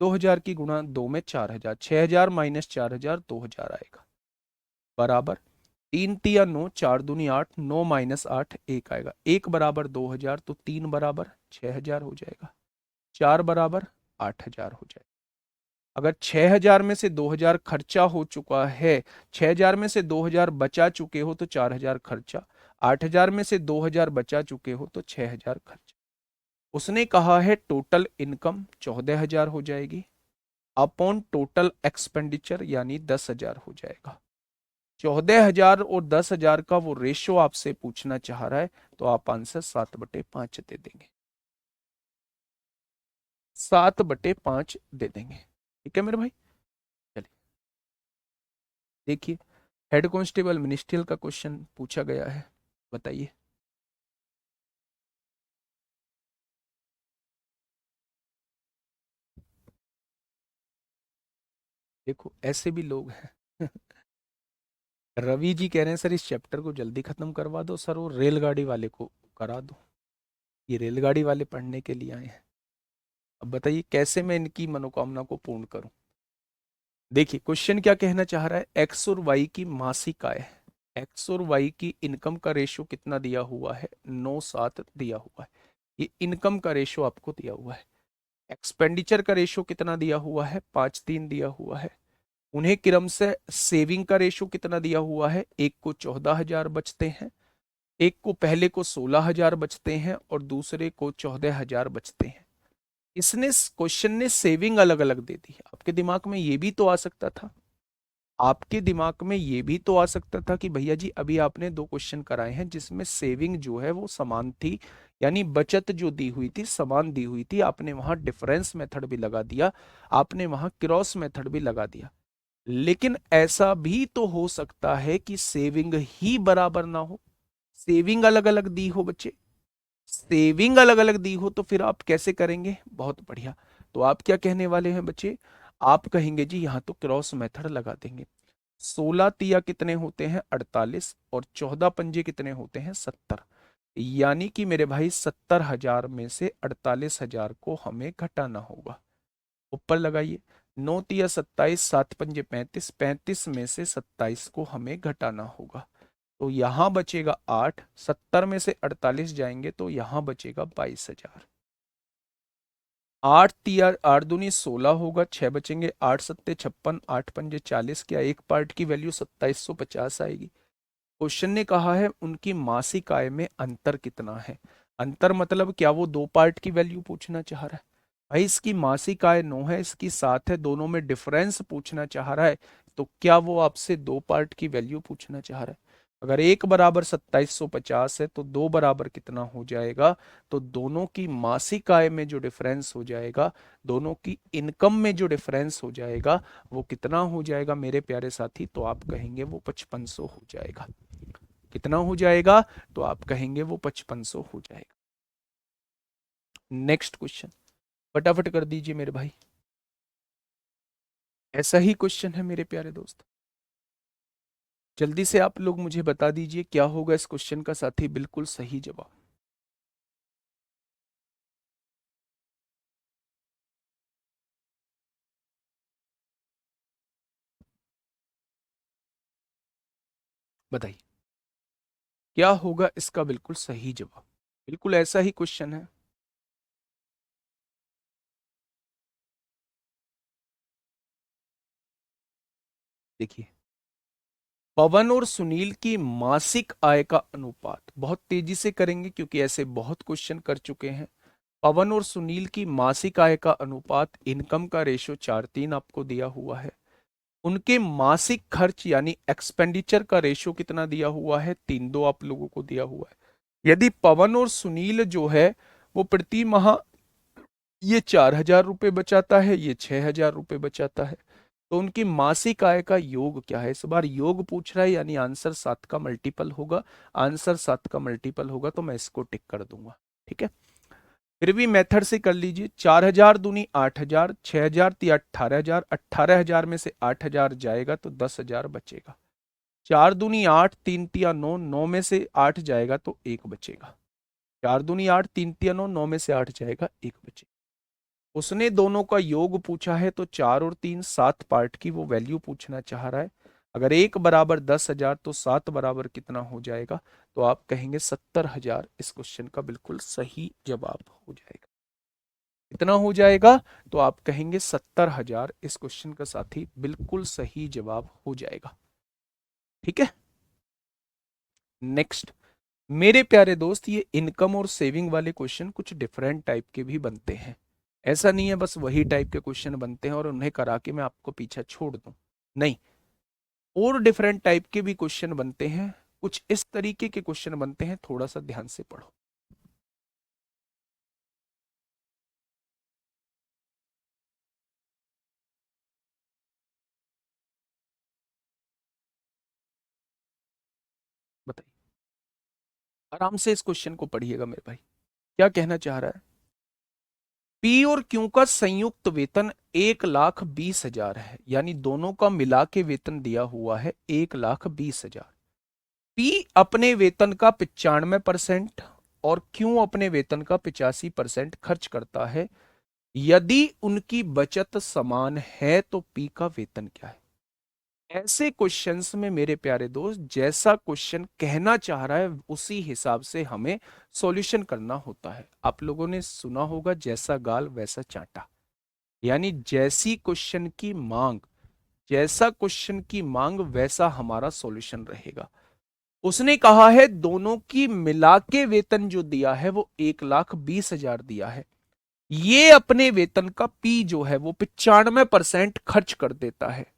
2000 की गुणा 2 में 4000, 6000 माइनस 4000 2000 आएगा, बराबर 3 तिया 9, 4 दूनी 8, 9 - 8 1 आएगा। एक बराबर 2000, तो 3 बराबर 6000 हो जाएगा, 4 बराबर 8000 हो जाएगा। अगर 6000 में से 2000 खर्चा हो चुका है, 6000 में से 2000 बचा चुके हो तो 4000 खर्चा, 8000 में से 2000 बचा चुके हो तो 6000 खर्चा। उसने कहा है टोटल इनकम 14000 हो जाएगी, अपॉन टोटल एक्सपेंडिचर यानी 10,000 हो जाएगा। 14000 और 10,000 का वो रेशो आपसे पूछना चाह रहा है, तो आप आंसर 7/5 दे देंगे, 7/5 दे देंगे। ठीक है मेरे भाई, चलिए देखिए, हेड कांस्टेबल मिनिस्ट्रियल का क्वेश्चन पूछा गया है, बताइए। देखो ऐसे भी लोग हैं रवि जी कह रहे हैं सर इस चैप्टर को जल्दी खत्म करवा दो सर, वो रेलगाड़ी वाले को करा दो। ये रेलगाड़ी वाले पढ़ने के लिए आए हैं। अब बताइए कैसे मैं इनकी मनोकामना को पूर्ण करूं। देखिए क्वेश्चन क्या कहना चाह रहा है, एक्स और वाई की मासिक आय, एक्स और वाई की इनकम का रेशो कितना दिया हुआ है, 9-7 दिया हुआ है। ये इनकम का रेशो आपको दिया हुआ है। एक्सपेंडिचर का रेशो कितना दिया हुआ है, 5-3 दिया हुआ है। उन्हें क्रम से सेविंग का रेशो कितना दिया हुआ है, एक को 14,000 बचते हैं, एक को पहले को 16,000 बचते हैं और दूसरे को 14,000 बचते हैं। इसने क्वेश्चन ने सेविंग अलग अलग दे दी। आपके दिमाग में ये भी तो आ सकता था, आपके दिमाग में ये भी तो आ सकता था कि भैया जी अभी आपने 2 क्वेश्चन कराए हैं जिसमें सेविंग जो है वो समान थी, यानी बचत जो दी हुई थी समान दी हुई थी, आपने वहां डिफरेंस मेथड भी लगा दिया, आपने वहां क्रॉस मेथड भी लगा दिया। लेकिन ऐसा भी तो हो सकता है कि सेविंग ही बराबर ना हो, सेविंग अलग अलग दी हो बच्चे, सेविंग अलग अलग दी हो, तो फिर आप कैसे करेंगे, बहुत बढ़िया। तो आप क्या कहने वाले हैं बच्चे, आप कहेंगे जी यहां तो क्रॉस मेथड लगा देंगे। 16 तिया कितने होते हैं, 48, और 14 पंजे कितने होते हैं, 70। यानी कि मेरे भाई 70,000 में से 48,000 को हमें घटाना होगा। ऊपर लगाइए, 9 तिया 27, 7 पंजे 35, 35 में से 27 को हमें घटाना होगा। तो यहां बचेगा 8, 70 में से 48 जाएंगे तो यहां बचेगा 22,000। आठ दूनी 16 होगा, 6 बचेंगे, 8 सत्ते 56, 8 पंजे 40, क्या एक पार्ट की वैल्यू 2750 आएगी। क्वेश्चन ने कहा है उनकी मासिक आय में अंतर कितना है। अंतर मतलब क्या वो दो पार्ट की वैल्यू पूछना चाह रहा है। भाई इसकी मासिक आय 9 है, इसकी 7 है, दोनों में डिफरेंस पूछना चाह रहा है। तो क्या वो आपसे दो पार्ट की वैल्यू पूछना चाह रहा है। अगर एक बराबर 2750 है तो दो बराबर कितना हो जाएगा। तो दोनों की मासिक आय में जो डिफरेंस हो जाएगा, दोनों की इनकम में जो डिफरेंस हो जाएगा, वो कितना हो जाएगा मेरे प्यारे साथी। तो आप कहेंगे वो 5500 हो जाएगा। कितना हो जाएगा। तो आप कहेंगे वो 5500 हो जाएगा। नेक्स्ट क्वेश्चन फटाफट कर दीजिए मेरे भाई। ऐसा ही क्वेश्चन है मेरे प्यारे दोस्त। जल्दी से आप लोग मुझे बता दीजिए क्या होगा इस क्वेश्चन का साथी बिल्कुल सही जवाब। बताइए क्या होगा इसका बिल्कुल सही जवाब। बिल्कुल ऐसा ही क्वेश्चन है। देखिए पवन और सुनील की मासिक आय का अनुपात, बहुत तेजी से करेंगे क्योंकि ऐसे बहुत क्वेश्चन कर चुके हैं। पवन और सुनील की मासिक आय का अनुपात, इनकम का रेशो 4:3 आपको दिया हुआ है। उनके मासिक खर्च यानी एक्सपेंडिचर का रेशो कितना दिया हुआ है, 3:2 आप लोगों को दिया हुआ है। यदि पवन और सुनील जो है वो प्रति माह ये 4,000 रुपये बचाता है, ये 6,000 रुपये बचाता है, तो उनकी मासिक आय का योग क्या है। इस बार योग पूछ रहा है यानी आंसर 7 का मल्टीपल होगा। आंसर 7 का मल्टीपल होगा तो मैं इसको टिक कर दूंगा। ठीक है, फिर भी मेथड से कर लीजिए। 4,000 दूनी 8,000, 6,000 तिया 18,000, 18,000 में से 8,000 जाएगा तो 10,000 बचेगा। 4 दूनी 8, 3 तिया 9, 9 में से 8 जाएगा तो एक बचेगा। 4 दूनी 8, 3 तिया 9, 9 में से 8 जाएगा, एक बचेगा। उसने दोनों का योग पूछा है तो 4 और 3 7 पार्ट की वो वैल्यू पूछना चाह रहा है। अगर एक बराबर 10,000 तो 7 बराबर कितना हो जाएगा। तो आप कहेंगे 70,000 इस क्वेश्चन का बिल्कुल सही जवाब हो जाएगा। कितना हो जाएगा। तो आप कहेंगे 70,000 इस क्वेश्चन का साथी बिल्कुल सही जवाब हो जाएगा। ठीक है, नेक्स्ट मेरे प्यारे दोस्त, ये इनकम और सेविंग वाले क्वेश्चन कुछ डिफरेंट टाइप के भी बनते हैं। ऐसा नहीं है बस वही टाइप के क्वेश्चन बनते हैं और उन्हें करा के मैं आपको पीछा छोड़ दूं। नहीं, और डिफरेंट टाइप के भी क्वेश्चन बनते हैं। कुछ इस तरीके के क्वेश्चन बनते हैं, थोड़ा सा ध्यान से पढ़ो। बताइए, आराम से इस क्वेश्चन को पढ़िएगा मेरे भाई। क्या कहना चाह रहा है। पी और क्यू का संयुक्त वेतन 1,20,000 है, यानी दोनों का मिला के वेतन दिया हुआ है 1,20,000। पी अपने वेतन का 95% और क्यू अपने वेतन का 85% खर्च करता है। यदि उनकी बचत समान है तो पी का वेतन क्या है। ऐसे क्वेश्चंस में मेरे प्यारे दोस्त जैसा क्वेश्चन कहना चाह रहा है उसी हिसाब से हमें सॉल्यूशन करना होता है। आप लोगों ने सुना होगा जैसा गाल वैसा चांटा, यानी जैसी क्वेश्चन की मांग, जैसा क्वेश्चन की मांग वैसा हमारा सॉल्यूशन रहेगा। उसने कहा है दोनों की मिला के वेतन जो दिया है वो 1,20,000 दिया है। ये अपने वेतन का पी जो है वो 95% खर्च कर देता है।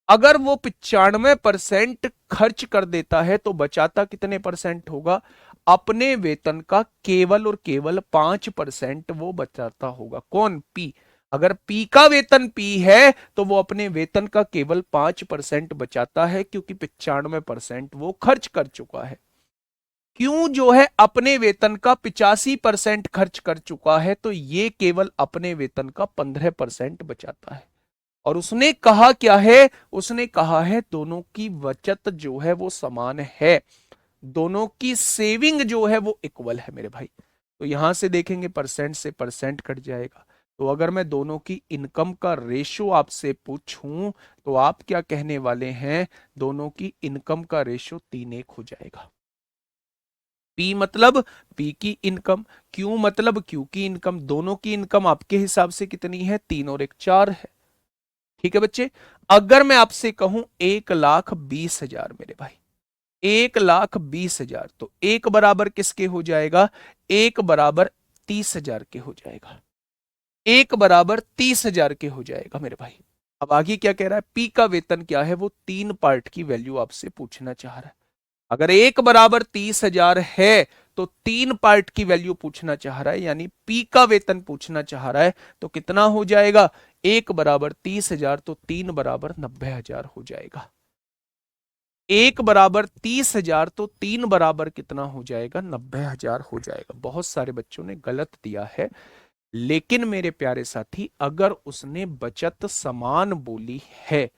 अगर वो 95% खर्च कर देता है तो बचाता कितने परसेंट होगा। अपने वेतन का केवल और केवल 5% वो बचाता होगा। कौन, पी। अगर पी का वेतन पी है तो वो अपने वेतन का केवल 5% बचाता है क्योंकि 95% वो खर्च कर चुका है। क्यों जो है अपने वेतन का 85% खर्च कर चुका है तो ये केवल अपने वेतन का 15% बचाता है। और उसने कहा क्या है, उसने कहा है दोनों की बचत जो है वो समान है, दोनों की सेविंग जो है वो इक्वल है मेरे भाई। तो यहां से देखेंगे परसेंट से परसेंट कट जाएगा। तो अगर मैं दोनों की इनकम का रेशो आपसे पूछूं तो आप क्या कहने वाले हैं, दोनों की इनकम का रेशो 3:1 हो जाएगा। पी मतलब पी की इनकम, क्यू मतलब क्यू की इनकम। दोनों की इनकम आपके हिसाब से कितनी है? 3 और 1 4 है। ठीक है बच्चे। अगर मैं आपसे कहूं 1,20,000 मेरे भाई, 1,20,000, तो एक बराबर किसके हो जाएगा? एक बराबर 30,000 के हो जाएगा। एक बराबर 30,000 के हो जाएगा मेरे भाई। अब आगे क्या कह रहा है? पी का वेतन क्या है? वो 3 पार्ट की वैल्यू आपसे पूछना चाह रहा है। अगर एक बराबर 30,000 है तो 3 पार्ट की वैल्यू पूछना चाह रहा है, यानी पी का वेतन पूछना चाह रहा है। तो कितना हो जाएगा? एक बराबर 30,000 तो 3 बराबर 90,000 हो जाएगा। एक बराबर 30,000 तो 3 बराबर कितना हो जाएगा? 90,000 हो जाएगा। बहुत सारे बच्चों ने गलत दिया है, लेकिन मेरे प्यारे साथी, अगर उसने बचत समान बोली है,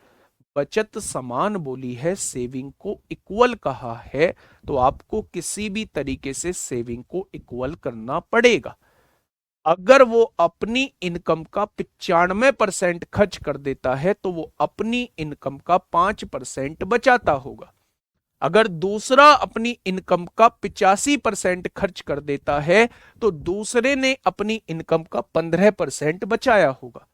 बचत समान बोली है, सेविंग को इक्वल कहा है, तो आपको किसी भी तरीके से सेविंग को इक्वल करना पड़ेगा। अगर वो अपनी इनकम का 95% खर्च कर देता है तो वो अपनी इनकम का 5% बचाता होगा। अगर दूसरा अपनी इनकम का 85% खर्च कर देता है तो दूसरे ने अपनी इनकम का 15% बचाया होगा।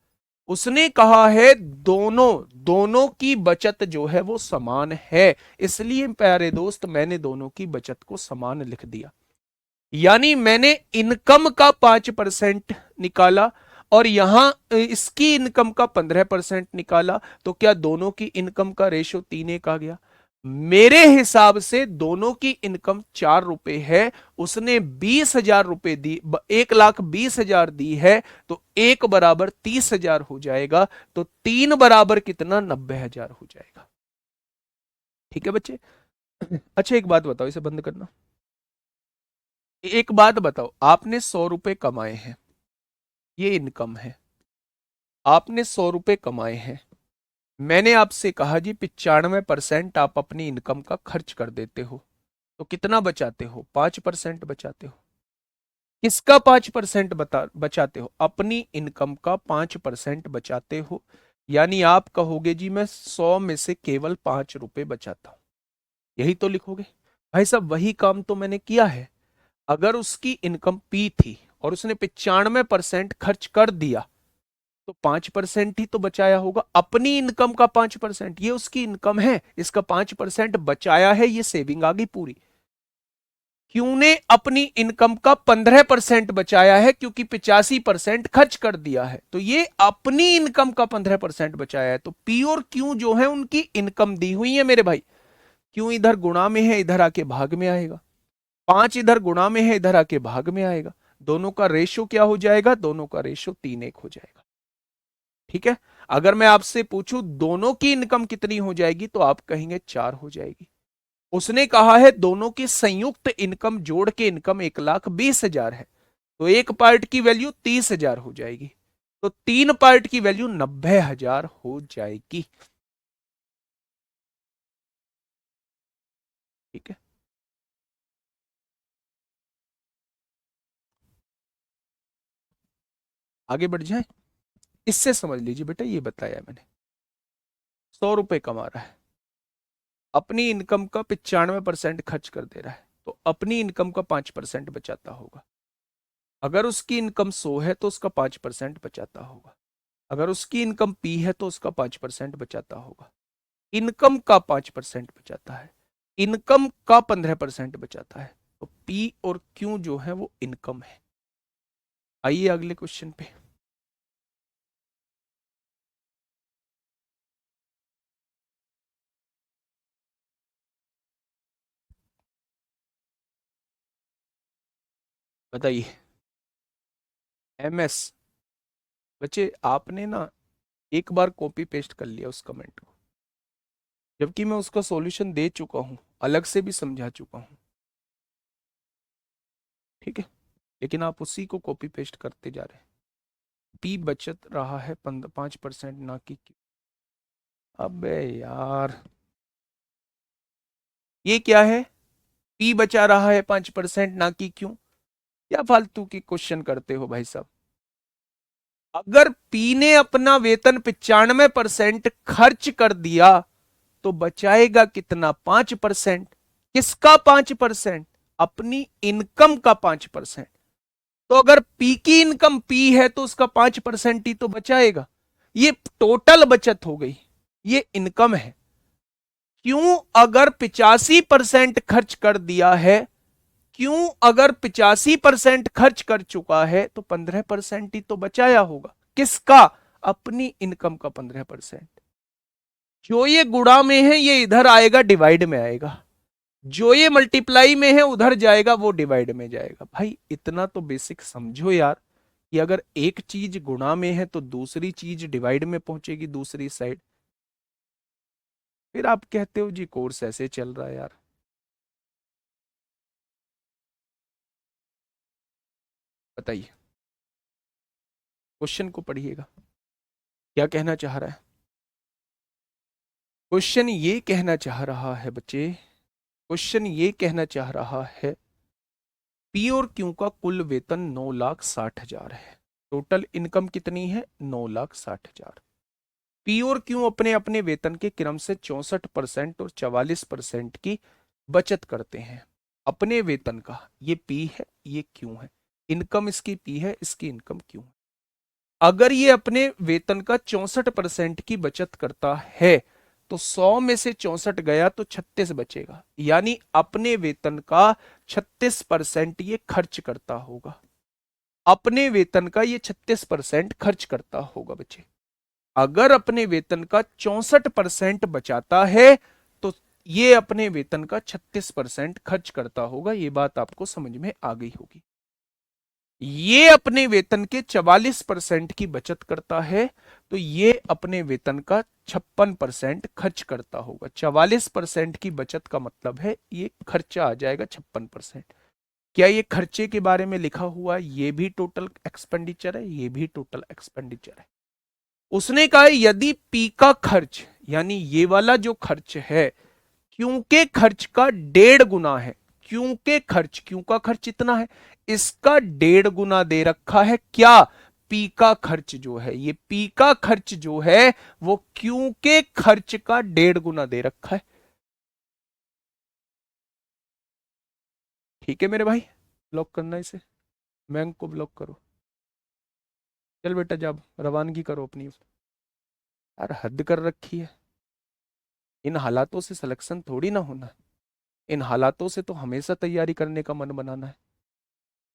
उसने कहा है दोनों दोनों की बचत जो है वो समान है, इसलिए प्यारे दोस्त मैंने दोनों की बचत को समान लिख दिया। यानी मैंने इनकम का 5% निकाला और यहां इसकी इनकम का 15% निकाला, तो क्या दोनों की इनकम का रेशो 3:1 आ गया? मेरे हिसाब से दोनों की इनकम 4 रुपए है, उसने 20,000 रुपए दी, 1,20,000 दी है, तो एक बराबर 30,000 हो जाएगा, तो 3 बराबर कितना? 90,000 हो जाएगा। ठीक है बच्चे। अच्छा एक बात बताओ, इसे बंद करना। एक बात बताओ, आपने 100 रुपए कमाए हैं, ये इनकम है, आपने 100 रुपए कमाए हैं। मैंने आपसे कहा जी 95% आप अपनी इनकम का खर्च कर देते हो, तो कितना बचाते हो? 5% बचाते हो। किसका 5% बचाते हो? अपनी इनकम का 5% बचाते हो। यानी आप कहोगे जी मैं 100 में से केवल 5 रुपए बचाता हूं, यही तो लिखोगे। भाई साहब वही काम तो मैंने किया है। अगर उसकी इनकम पी थी और उसने 95% खर्च कर दिया, तो 5% ही तो बचाया होगा। अपनी इनकम का 5%, ये उसकी इनकम है, इसका 5% बचाया है, ये सेविंग आ गई पूरी। क्यों ने अपनी इनकम का 15% बचाया है? क्योंकि 85% खर्च कर दिया है, तो ये अपनी इनकम का 15% बचाया है। तो पी और क्यू जो है उनकी इनकम दी हुई है मेरे भाई। क्यों इधर गुणा में है, इधर आके भाग में आएगा। 5 इधर गुणा में है, इधर आके भाग में आएगा। दोनों का रेशो क्या हो जाएगा? दोनों का रेशो 3:1 हो जाएगा। ठीक है। अगर मैं आपसे पूछूं दोनों की इनकम कितनी हो जाएगी, तो आप कहेंगे 4 हो जाएगी। उसने कहा है दोनों की संयुक्त इनकम जोड़ के इनकम 1,20,000 है, तो एक पार्ट की वैल्यू 30,000 हो जाएगी, तो 3 पार्ट की वैल्यू 90,000 हो जाएगी। ठीक है। आगे बढ़ जाए। इससे समझ लीजिए बेटा, ये बताया मैंने, 100 रुपए कमा रहा है, अपनी इनकम का 95% खर्च कर दे रहा है, तो अपनी इनकम का 5% बचाता होगा। अगर उसकी इनकम 100 है तो उसका 5% बचाता होगा। अगर उसकी इनकम पी है तो उसका 5% बचाता होगा। इनकम का 5% बचाता है, इनकम का 15% बचाता है, तो पी और क्यू जो है वो इनकम है। आइए अगले क्वेश्चन पे। बताइए। एमएस। बच्चे आपने ना एक बार कॉपी पेस्ट कर लिया उस कमेंट को, जबकि मैं उसका सॉल्यूशन दे चुका हूं, अलग से भी समझा चुका हूं। ठीक है। लेकिन आप उसी को कॉपी पेस्ट करते जा रहे हैं। पी बचत रहा है 5%, ना कि क्यू। अबे यार, ये क्या है? पी बचा रहा है 5% ना कि क्यू। क्या फालतू की क्वेश्चन करते हो भाई साहब। अगर पी ने अपना वेतन 95% खर्च कर दिया तो बचाएगा कितना? 5%। किसका 5%? अपनी इनकम का 5%। तो अगर पी की इनकम पी है तो उसका 5% ही तो बचाएगा। ये टोटल बचत हो गई, ये इनकम है। क्यों अगर 85% खर्च कर दिया है, क्यों अगर 85% खर्च कर चुका है तो 15% ही तो बचाया होगा। किसका? अपनी इनकम का 15%। जो ये गुणा में है ये इधर आएगा, डिवाइड में आएगा। जो ये मल्टीप्लाई में है उधर जाएगा, वो डिवाइड में जाएगा। भाई इतना तो बेसिक समझो यार, कि अगर एक चीज गुणा में है तो दूसरी चीज डिवाइड में पहुंचेगी दूसरी साइड। फिर आप कहते हो जी कोर्स ऐसे चल रहा है यार। बताइए, क्वेश्चन को पढ़िएगा, क्या कहना चाह रहा है। क्वेश्चन ये कहना चाह रहा है बच्चे, क्वेश्चन ये कहना चाह रहा है, पी और क्यू का कुल वेतन 9,60,000 है। टोटल इनकम कितनी है? 9,60,000। पी और क्यू अपने अपने वेतन के क्रम से 64% और 44% की बचत करते हैं। अपने वेतन का, ये पी है ये क्यू है, इनकम इसकी पी है इसकी इनकम क्यू है। अगर ये अपने वेतन का 64% की बचत करता है तो 100 में से 64 गया तो 36 बचेगा, यानी अपने वेतन का 36% ये खर्च करता होगा। अपने वेतन का ये 36% खर्च करता होगा बच्चे। अगर अपने वेतन का 64% बचाता है तो ये अपने वेतन का 36% खर्च करता होगा। ये बात आपको समझ में आ गई होगी। ये अपने वेतन के 44% की बचत करता है तो ये अपने वेतन का 56% खर्च करता होगा। 44% की बचत का मतलब है ये खर्चा आ जाएगा 56%। क्या ये खर्चे के बारे में लिखा हुआ है? ये भी टोटल एक्सपेंडिचर है, ये भी टोटल एक्सपेंडिचर है। उसने कहा यदि पी का खर्च, यानी ये वाला जो खर्च है, क्योंकि खर्च का 1.5 गुना है, क्योंकि खर्च, क्यों का खर्च इतना है, इसका 1.5 गुना दे रखा है। क्या? पी का खर्च जो है, ये पी का खर्च जो है वो क्यू के खर्च का 1.5 गुना दे रखा है। ठीक है मेरे भाई, ब्लॉक करना इसे, बैंक को ब्लॉक करो। चल बेटा जब रवानगी करो अपनी। यार हद कर रखी है, इन हालातों से सिलेक्शन थोड़ी ना होना है। इन हालातों से तो हमेशा तैयारी करने का मन बनाना है,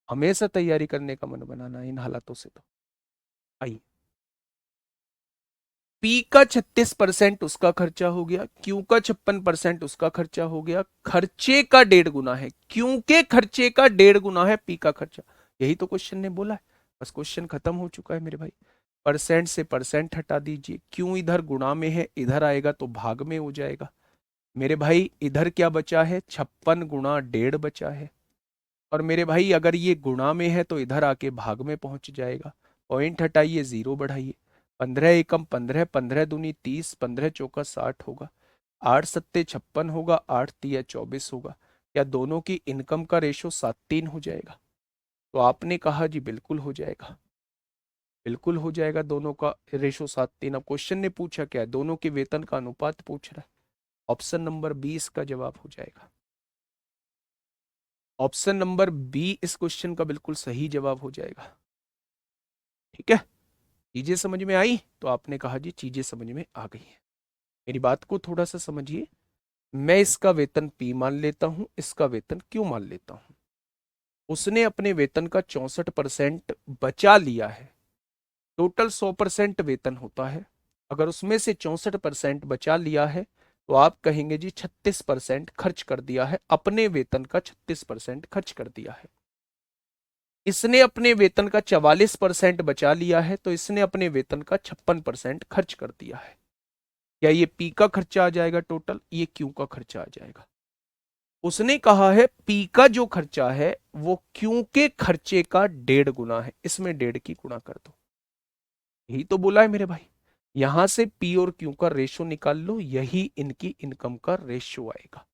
हमेशा तैयारी करने का मन बनाना है इन हालातों से तो। आइए, पी का 36% उसका खर्चा हो गया, क्यू का 56% उसका खर्चा हो गया। खर्चे का 1.5 गुना है, क्यू के खर्चे का 1.5 गुना है पी का खर्चा। यही तो क्वेश्चन ने बोला है। बस क्वेश्चन खत्म हो चुका है मेरे भाई। परसेंट से परसेंट हटा दीजिए, क्यों इधर गुणा में है, इधर आएगा तो भाग में हो जाएगा। मेरे भाई इधर क्या बचा है? 56 गुणा 1.5 बचा है। और मेरे भाई अगर ये गुणा में है तो इधर आके भाग में पहुंच जाएगा। पॉइंट हटाइए, जीरो बढ़ाइए। 15 एकम 15, 15 दूनी 30, 15 चौका 60 होगा। 8 सत्ते 56 होगा, 8 तिया 24 होगा। क्या दोनों की इनकम का रेशो 7:3 हो जाएगा? तो आपने कहा जी बिल्कुल हो जाएगा, बिल्कुल हो जाएगा दोनों का रेशो 7:3। अब क्वेश्चन ने पूछा क्या है? दोनों के वेतन का अनुपात पूछ रहा है। ऑप्शन नंबर 20 का जवाब हो जाएगा। ऑप्शन नंबर बी इस क्वेश्चन का बिल्कुल सही जवाब हो जाएगा। ठीक है, चीजें समझ में आई? तो आपने कहा जी चीजें समझ में आ गई है। मेरी बात को थोड़ा सा समझिए। मैं इसका वेतन पी मान लेता हूं, इसका वेतन क्यू मान लेता हूं। उसने अपने वेतन का 64% बचा लिया है। टोटल 100% वेतन होता है, अगर उसमें से 64% बचा लिया है तो आप कहेंगे जी 36% खर्च कर दिया है, अपने वेतन का 36% खर्च कर दिया है। इसने अपने वेतन का 44% बचा लिया है तो इसने अपने वेतन का 56% खर्च कर दिया है। क्या ये पी का खर्चा आ जाएगा टोटल? ये क्यू का खर्चा आ जाएगा। उसने कहा है पी का जो खर्चा है वो क्यू के खर्चे का 1.5 गुना है, इसमें 1.5 की गुणा कर दो। यही तो बोला है मेरे भाई। यहां से पी और क्यू का रेशो निकाल लो, यही इनकी इनकम का रेशो आएगा,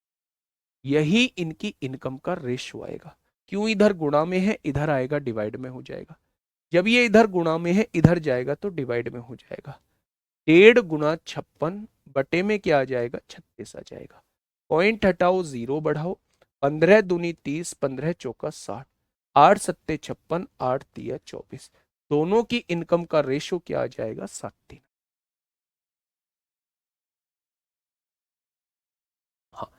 यही इनकी इनकम का रेशो आएगा। क्यों इधर गुणा में है, इधर आएगा डिवाइड में हो जाएगा। जब ये इधर गुणा में है इधर जाएगा तो डिवाइड में हो जाएगा। 1.5 गुना 56 बटे में क्या आ जाएगा? 36 आ जाएगा। पॉइंट हटाओ, जीरो बढ़ाओ। 15 दूनी 30, 15 चौका 60, 8 सत्ते 56, 8 तिया 24। दोनों की इनकम का रेशो क्या आ जाएगा? 7:3। हाँ,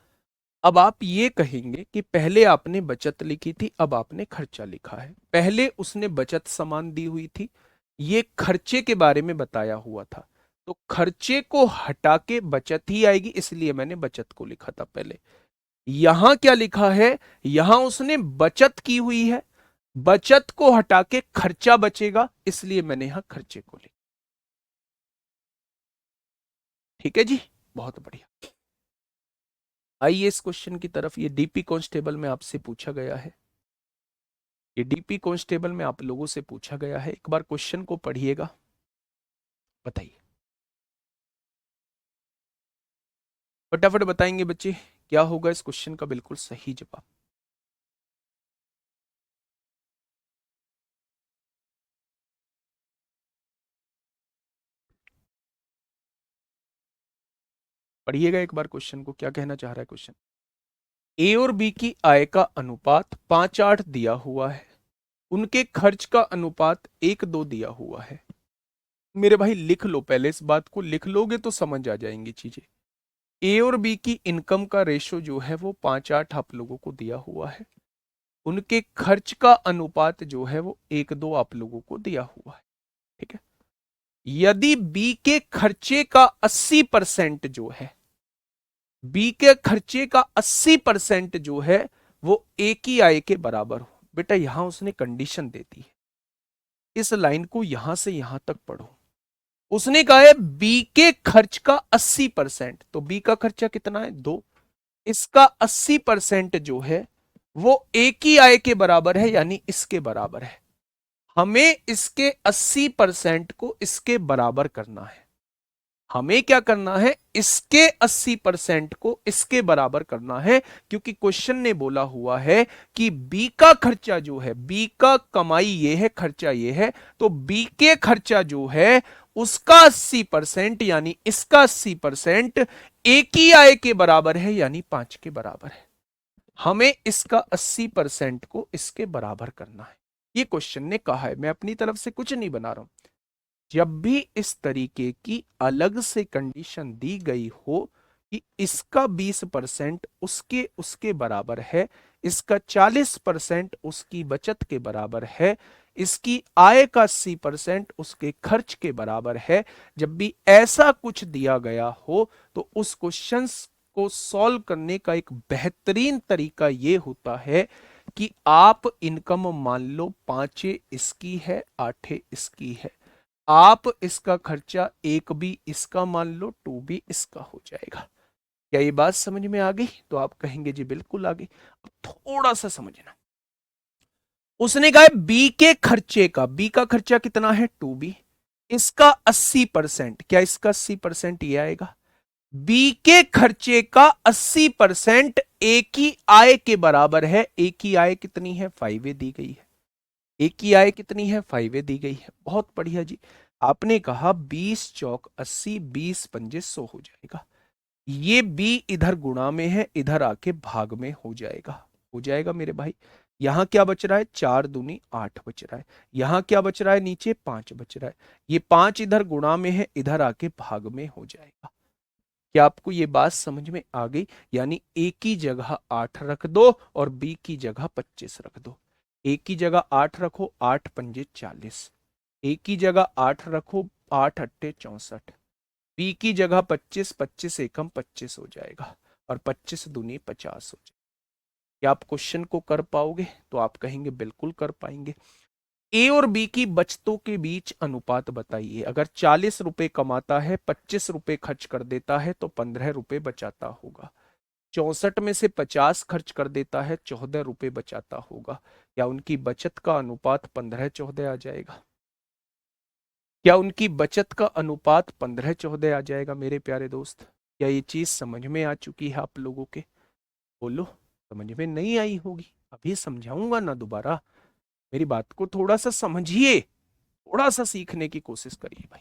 अब आप ये कहेंगे कि पहले आपने बचत लिखी थी, अब आपने खर्चा लिखा है। पहले उसने बचत समान दी हुई थी, ये खर्चे के बारे में बताया हुआ था, तो खर्चे को हटा के बचत ही आएगी, इसलिए मैंने बचत को लिखा था पहले। यहां क्या लिखा है? यहां उसने बचत की हुई है, बचत को हटा के खर्चा बचेगा, इसलिए मैंने यहां खर्चे को लिखा। ठीक है जी, बहुत बढ़िया। आइए इस क्वेश्चन की तरफ। ये डीपी कांस्टेबल में आपसे पूछा गया है, ये डीपी कांस्टेबल में आप लोगों से पूछा गया है। एक बार क्वेश्चन को पढ़िएगा, बताइए, फटाफट बताएंगे बच्चे, क्या होगा इस क्वेश्चन का बिल्कुल सही जवाब। पढ़िएगा एक बार क्वेश्चन को, क्या कहना चाह रहा है क्वेश्चन। ए और बी की आय का अनुपात 5:8 दिया हुआ है, उनके खर्च का अनुपात 1:2 दिया हुआ है। मेरे भाई लिख लो, पहले इस बात को लिख लोगे तो समझ आ जाएंगी चीजें। ए और बी की इनकम का रेशो जो है वो 5:8 आप लोगों को दिया हुआ है, उनके खर्च का अनुपात जो है वो 1:2 आप लोगों को दिया हुआ है। ठीक है, यदि बी के खर्चे का 80% जो है, बी के खर्चे का 80% जो है वो ए की आय के बराबर हो। बेटा यहां उसने कंडीशन दे दी है, इस लाइन को यहां से यहां तक पढ़ो। उसने कहा है बी के खर्च का 80%, तो बी का खर्चा कितना है? 2। इसका 80% जो है वो ए की आय के बराबर है, यानी इसके बराबर है। हमें इसके 80% को इसके बराबर करना है। हमें क्या करना है? इसके 80% को इसके बराबर करना है, क्योंकि क्वेश्चन ने बोला हुआ है कि बी का खर्चा जो है, बी का कमाई ये है, खर्चा ये है, तो बी के खर्चा जो है उसका 80% यानी इसका 80% ए की आय के बराबर है, यानी 5 के बराबर है। हमें इसका 80% को इसके बराबर करना है, ये क्वेश्चन ने कहा है। मैं अपनी तरफ से कुछ नहीं बना रहा हूं। जब भी इस तरीके की अलग से कंडीशन दी गई हो कि इसका 20% उसके उसके बराबर है, इसका 40% उसकी बचत के बराबर है, इसकी आय का 80% उसके खर्च के बराबर है, जब भी ऐसा कुछ दिया गया हो तो उस क्वेश्चन को सॉल्व करने का एक बेहतरीन तरीका यह होता है कि आप इनकम मान लो 5 इसकी है, 8 इसकी है, आप इसका खर्चा 1 भी इसका मान लो, 2 भी इसका हो जाएगा। क्या ये बात समझ में आ गई? तो आप कहेंगे जी बिल्कुल आ गई। अब थोड़ा सा समझना, उसने कहा बी के खर्चे का, बी का खर्चा कितना है? 2B, इसका 80%, क्या इसका 80% ये आएगा? बी के खर्चे का 80% ए की आय के बराबर है। ए की आय कितनी है? 5 दी गई है। ए की आय कितनी है? 5 दी गई है। बहुत बढ़िया जी। आपने कहा 20 चौक 80, 20 पंजे 100 हो जाएगा। ये बी इधर गुणा में है, इधर आके भाग में हो जाएगा। हो जाएगा मेरे भाई। यहां क्या बच रहा है? 4 दूनी 8 बच रहा है। यहां क्या बच रहा है? नीचे 5 बच रहा है। ये 5 इधर गुणा में है, इधर आके भाग में हो जाएगा। क्या आपको ये बात समझ में आ गई? यानी ए की जगह 8 रख दो और बी की जगह 25 रख दो। ए की जगह 8 रखो, 8 पंजे 40। ए की जगह 8 रखो, 8 अट्टे 64। बी की जगह 25, 25 एकम 25 हो जाएगा, और 25 दूनी 50 हो जाएगा। क्या आप क्वेश्चन को कर पाओगे? तो आप कहेंगे बिल्कुल कर पाएंगे। ए और बी की बचतों के बीच अनुपात बताइए। अगर 40 रुपए कमाता है, 25 रुपए खर्च कर देता है, तो 15 रुपए बचाता होगा। 64 में से 50 खर्च कर देता है, 14 रुपए बचाता होगा। क्या उनकी बचत का अनुपात 15-14 आ जाएगा? क्या उनकी बचत का अनुपात 15-14 आ जाएगा मेरे प्यारे दोस्त? क्या ये चीज समझ में आ चुकी है आप लोगों के? बोलो। समझ में नहीं आई होगी, अभी समझाऊंगा ना दोबारा। मेरी बात को थोड़ा सा समझिए, थोड़ा सा सीखने की कोशिश करिए भाई।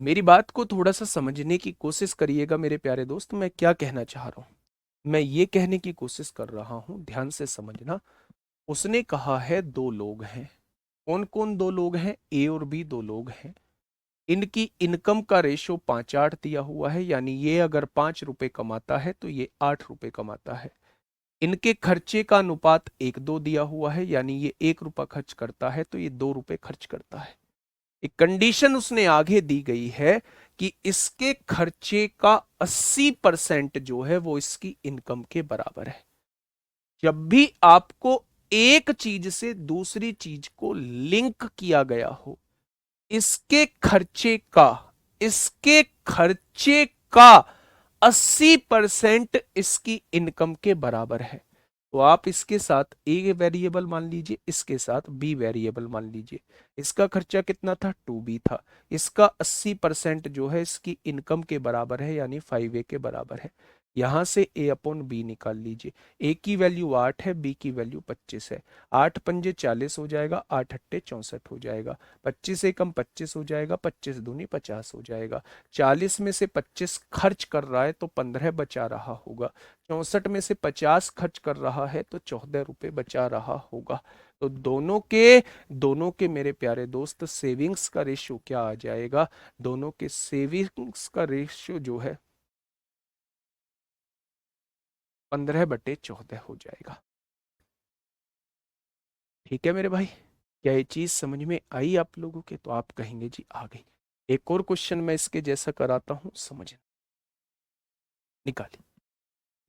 मेरी बात को थोड़ा सा समझने की कोशिश करिएगा मेरे प्यारे दोस्त, मैं क्या कहना चाह रहा हूं। मैं ये कहने की कोशिश कर रहा हूं, ध्यान से समझना। उसने कहा है दो लोग हैं। कौन कौन दो लोग हैं? ए और बी दो लोग हैं। इनकी इनकम का रेशो 5-8 दिया हुआ है, यानी ये अगर 5 रुपए कमाता है तो ये 8 रुपए कमाता है। इनके खर्चे का अनुपात 1-2 दिया हुआ है, यानी ये 1 रुपया खर्च करता है तो ये 2 रुपए खर्च करता है। एक कंडीशन उसने आगे दी गई है कि इसके खर्चे का 80% जो है वो इसकी इनकम के बराबर है। जब भी आपको एक चीज से दूसरी चीज को लिंक किया गया हो, इसके खर्चे का 80% इसकी इनकम के बराबर है। तो आप इसके साथ ए वेरिएबल मान लीजिए, इसके साथ बी वेरिएबल मान लीजिए। इसका खर्चा कितना था? 2b था। इसका 80% जो है इसकी इनकम के बराबर है, यानी 5a के बराबर है। यहां से a अपॉन बी निकाल लीजिए। a की वैल्यू 8 है, b की वैल्यू 25 है। 8 पंजे 40 हो जाएगा, 8 अट्टे 64 हो जाएगा। 25 से कम 25 हो जाएगा, 25 दूनी 50 हो जाएगा। 40 में से 25 खर्च कर रहा है तो 15 बचा रहा होगा। 64 में से 50 खर्च कर रहा है तो 14 रुपए बचा रहा होगा। तो दोनों के मेरे प्यारे दोस्त सेविंग्स का रेशियो क्या आ जाएगा? दोनों के सेविंग्स का रेशियो जो है 15/14 हो जाएगा। ठीक है मेरे भाई, क्या ये चीज समझ में आई आप लोगों के? तो आप कहेंगे जी आ गई। एक और क्वेश्चन मैं इसके जैसा कराता हूं, समझ निकालिए।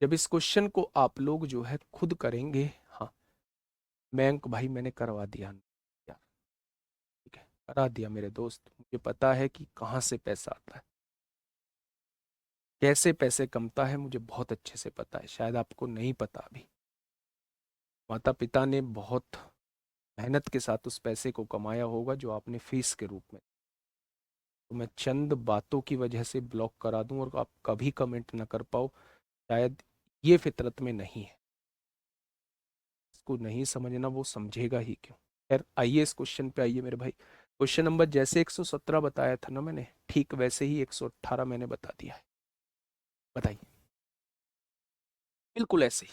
जब इस क्वेश्चन को आप लोग जो है खुद करेंगे, हाँ मयंक भाई मैंने करवा दिया यार, ठीक है करा दिया मेरे दोस्त। मुझे पता है कि कहाँ से पैसा आता है, कैसे पैसे कमता है, मुझे बहुत अच्छे से पता है। शायद आपको नहीं पता अभी। माता पिता ने बहुत मेहनत के साथ उस पैसे को कमाया होगा जो आपने फीस के रूप में। तो मैं चंद बातों की वजह से ब्लॉक करा दूं और आप कभी कमेंट ना कर पाओ, शायद ये फितरत में नहीं है। इसको नहीं समझना वो समझेगा ही क्यों। खैर आइए इस क्वेश्चन पे आइए मेरे भाई। क्वेश्चन नंबर जैसे 117 बताया था ना मैंने, ठीक वैसे ही 118 मैंने बता दिया है। बताइए। बिल्कुल ऐसे ही,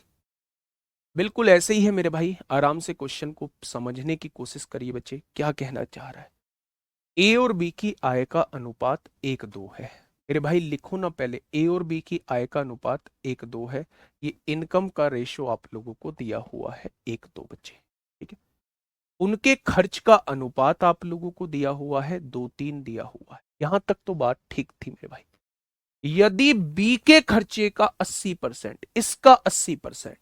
बिल्कुल ऐसे ही है मेरे भाई। आराम से क्वेश्चन को समझने की कोशिश करिए बच्चे, क्या कहना चाह रहा है। ए और बी की आय का अनुपात 1-2 है। मेरे भाई लिखो ना पहले, ए और बी की आय का अनुपात 1-2 है। ये इनकम का रेशो आप लोगों को दिया हुआ है 1-2 बच्चे, ठीक है। उनके खर्च का अनुपात आप लोगों को दिया हुआ है 2-3 दिया हुआ है। यहां तक तो बात ठीक थी मेरे भाई। यदि बी के खर्चे का 80%, इसका 80%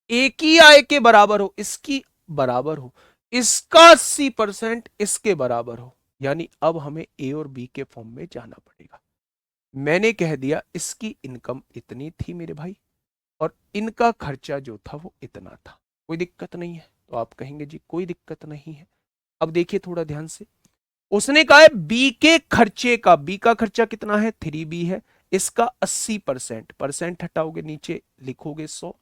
एक ही आय के बराबर हो, इसकी बराबर हो, इसका 80% इसके बराबर हो, यानी अब हमें ए और बी के फॉर्म में जाना पड़ेगा। मैंने कह दिया इसकी इनकम इतनी थी मेरे भाई और इनका खर्चा जो था वो इतना था। कोई दिक्कत नहीं है? तो आप कहेंगे जी कोई दिक्कत नहीं है। अब देखिए थोड़ा ध्यान से, उसने कहा है बी के खर्चे का, बी का खर्चा कितना है? 3b है। इसका 80%, परसेंट हटाओगे नीचे लिखोगे 100।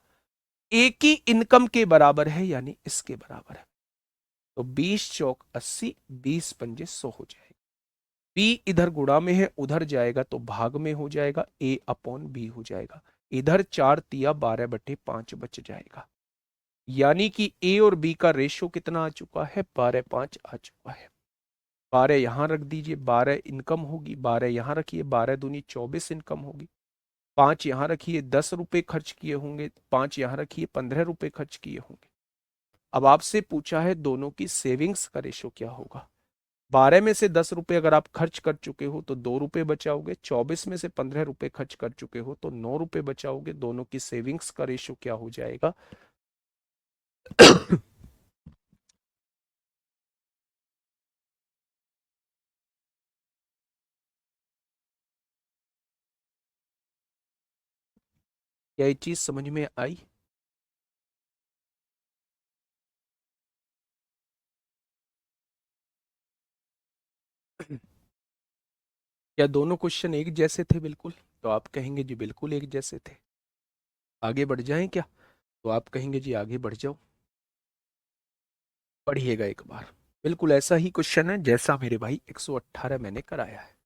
ए की इनकम के बराबर है, यानी इसके बराबर है। तो 20 चौक 80, 20 पंजे 100 हो जाएगा। बी इधर गुणा में है, उधर जाएगा तो भाग में हो जाएगा, ए अपॉन बी हो जाएगा। इधर 4 × 12/5 बच जाएगा। यानी कि ए और बी का रेशो कितना आ चुका है? 12:5 आ चुका है। 12 यहां रख दीजिए, 12 इनकम होगी। 12 यहां रखिए, 12 दूनी 24 इनकम होगी। 5 यहां रखिए, 10 रुपए खर्च किए होंगे। 5 यहां रखिए, 15 रुपए खर्च किए होंगे। अब आपसे पूछा है दोनों की सेविंग्स का रेशो क्या होगा। 12 में से 10 रुपए अगर आप खर्च कर चुके हो तो 2 रुपए बचाओगे। 24 में से 15 रुपए खर्च कर चुके हो तो 9 रुपए बचाओगे। दोनों की सेविंग्स का रेशो क्या हो जाएगा? क्या ये चीज समझ में आई? क्या दोनों क्वेश्चन एक जैसे थे बिल्कुल? तो आप कहेंगे जी बिल्कुल एक जैसे थे। आगे बढ़ जाएं क्या? तो आप कहेंगे जी आगे बढ़ जाओ। पढ़िएगा एक बार। बिल्कुल ऐसा ही क्वेश्चन है जैसा मेरे भाई 118 मैंने कराया है।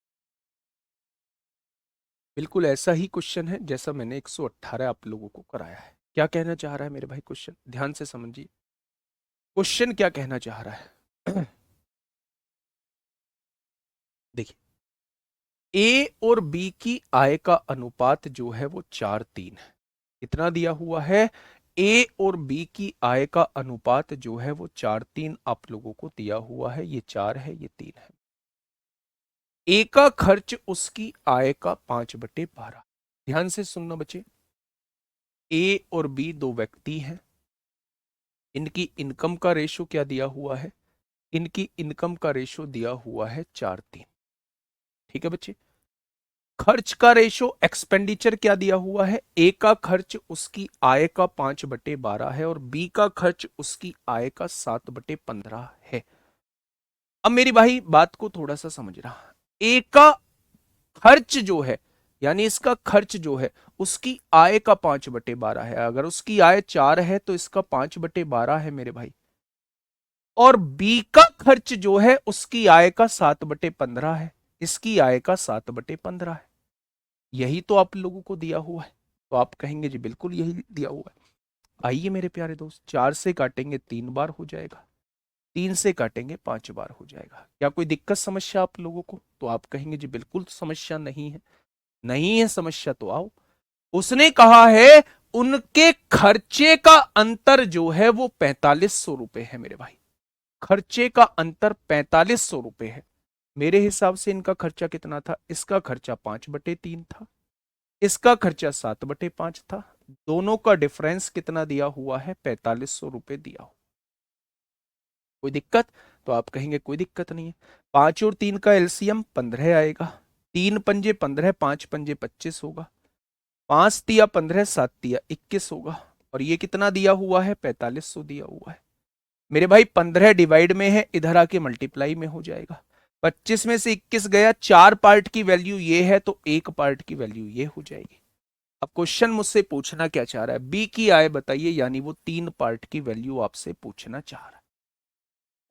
बिल्कुल ऐसा ही क्वेश्चन है जैसा मैंने 118 आप लोगों को कराया है। क्या कहना चाह रहा है मेरे भाई क्वेश्चन, ध्यान से समझिए क्वेश्चन क्या कहना चाह रहा है। देखिए, ए और बी की आय का अनुपात जो है वो 4:3 है। कितना दिया हुआ है? ए और बी की आय का अनुपात जो है वो 4:3 आप लोगों को दिया हुआ है। ये 4 है, ये 3 है। ए का खर्च उसकी आय का 5/12। ध्यान से सुनना बच्चे, ए और बी दो व्यक्ति हैं। इनकी इनकम का रेशो क्या दिया हुआ है? इनकी इनकम का रेशो दिया हुआ है 4:3। ठीक है बच्चे। खर्च का रेशो, एक्सपेंडिचर क्या दिया हुआ है? ए का खर्च उसकी आय का 5/12 है और बी का खर्च उसकी आय का 7/15 है। अब मेरी भाई बात को थोड़ा सा समझ रहा, ए का खर्च जो है, यानी इसका खर्च जो है उसकी आय का 5/12 है। अगर उसकी आय 4 है तो इसका 5/12 है मेरे भाई। और बी का खर्च जो है उसकी आय का 7/15 है, इसकी आय का 7/15 है। यही तो आप लोगों को दिया हुआ है। तो आप कहेंगे जी बिल्कुल यही दिया हुआ है। आइए मेरे प्यारे दोस्त, 4 से काटेंगे 3 बार हो जाएगा, 3 से काटेंगे 5 बार हो जाएगा। क्या कोई दिक्कत समस्या आप लोगों को? तो आप कहेंगे जी बिल्कुल समस्या नहीं है। नहीं है समस्या तो आओ। उसने कहा है उनके खर्चे का अंतर जो है वो 4500 रुपए है मेरे भाई। खर्चे का अंतर 4500 रुपए है। मेरे हिसाब से इनका खर्चा कितना था? इसका खर्चा 5/3 था, इसका खर्चा 7/5 था। दोनों का डिफरेंस कितना दिया हुआ है? 4500 रुपए दिया हो। कोई दिक्कत? तो आप कहेंगे कोई दिक्कत नहीं है। 5 और 3 का एलसीएम 15 आएगा। 3 पंजे 15, 5 पंजे 25 होगा। 5 तिया 15, 7 तिया 21 होगा। और ये कितना दिया हुआ है? 4500 दिया हुआ है मेरे भाई। 15 डिवाइड में है, इधर आके मल्टीप्लाई में हो जाएगा। 25 में से 21 गया, 4 पार्ट की वैल्यू ये है तो 1 पार्ट की वैल्यू ये हो जाएगी। अब क्वेश्चन मुझसे पूछना क्या चाह रहा है? बी की आय बताइए, यानी वो 3 पार्ट की वैल्यू आपसे पूछना चाह रहा है।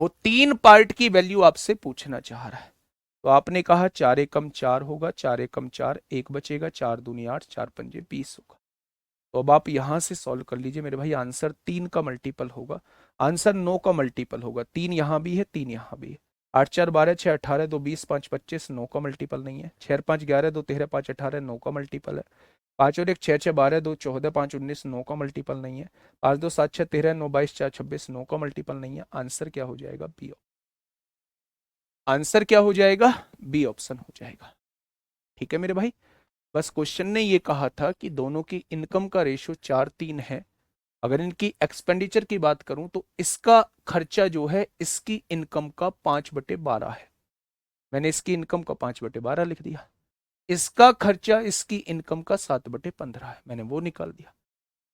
वो 3 पार्ट की वैल्यू आपसे पूछना चाह रहा है। तो आपने कहा 4 एकम 4 होगा, 4 एकम 4, 1 बचेगा, 4 दूनी 8, 4 पंजे 20 होगा। तो अब आप यहां से सॉल्व कर लीजिए मेरे भाई। आंसर 3 का मल्टीपल होगा, आंसर 9 का मल्टीपल होगा। 3 यहां भी है, 3 यहां भी है। 8 4 12, 6 18, 2 20, 5 25, 9 का मल्टीपल नहीं है। 6 5 11, 2 13, 5 18, 9 का मल्टीपल है। 5 और 1 6 6 12, 2 14, 5 19, 9 का मल्टीपल नहीं है। 5 2 7 6 13, 9 22, 4 26, 9 का मल्टीपल नहीं है। आंसर क्या हो जाएगा? बी। आंसर क्या हो जाएगा? बी ऑप्शन हो जाएगा। ठीक है मेरे भाई। बस क्वेश्चन ने ये कहा था कि दोनों की इनकम का रेशियो 4:3 है। अगर इनकी एक्सपेंडिचर की बात करूं तो इसका खर्चा जो है इसकी इनकम का 5/12 है। मैंने इसकी इनकम का 5/12 लिख दिया। इसका खर्चा इसकी इनकम का 7/15 है, मैंने वो निकाल दिया।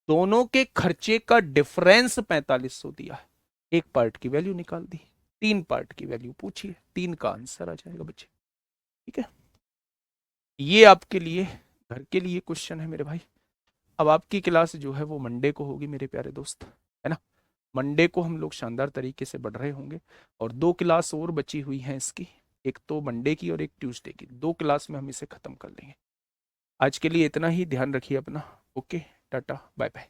दोनों के खर्चे का डिफरेंस 4500 दिया है। एक पार्ट की वैल्यू निकाल दी। 3 पार्ट की वैल्यू पूछिए, 3 का आंसर आ जाएगा बच्चे। ठीक है, ये आपके लिए घर के लिए क्वेश्चन है मेरे भाई। अब आपकी क्लास जो है वो मंडे को होगी मेरे प्यारे दोस्त, है ना। मंडे को हम लोग शानदार तरीके से बढ़ रहे होंगे। और 2 क्लास और बची हुई हैं इसकी, एक तो मंडे की और एक ट्यूसडे की। 2 क्लास में हम इसे खत्म कर लेंगे। आज के लिए इतना ही, ध्यान रखिए अपना। Okay, tata bye bye.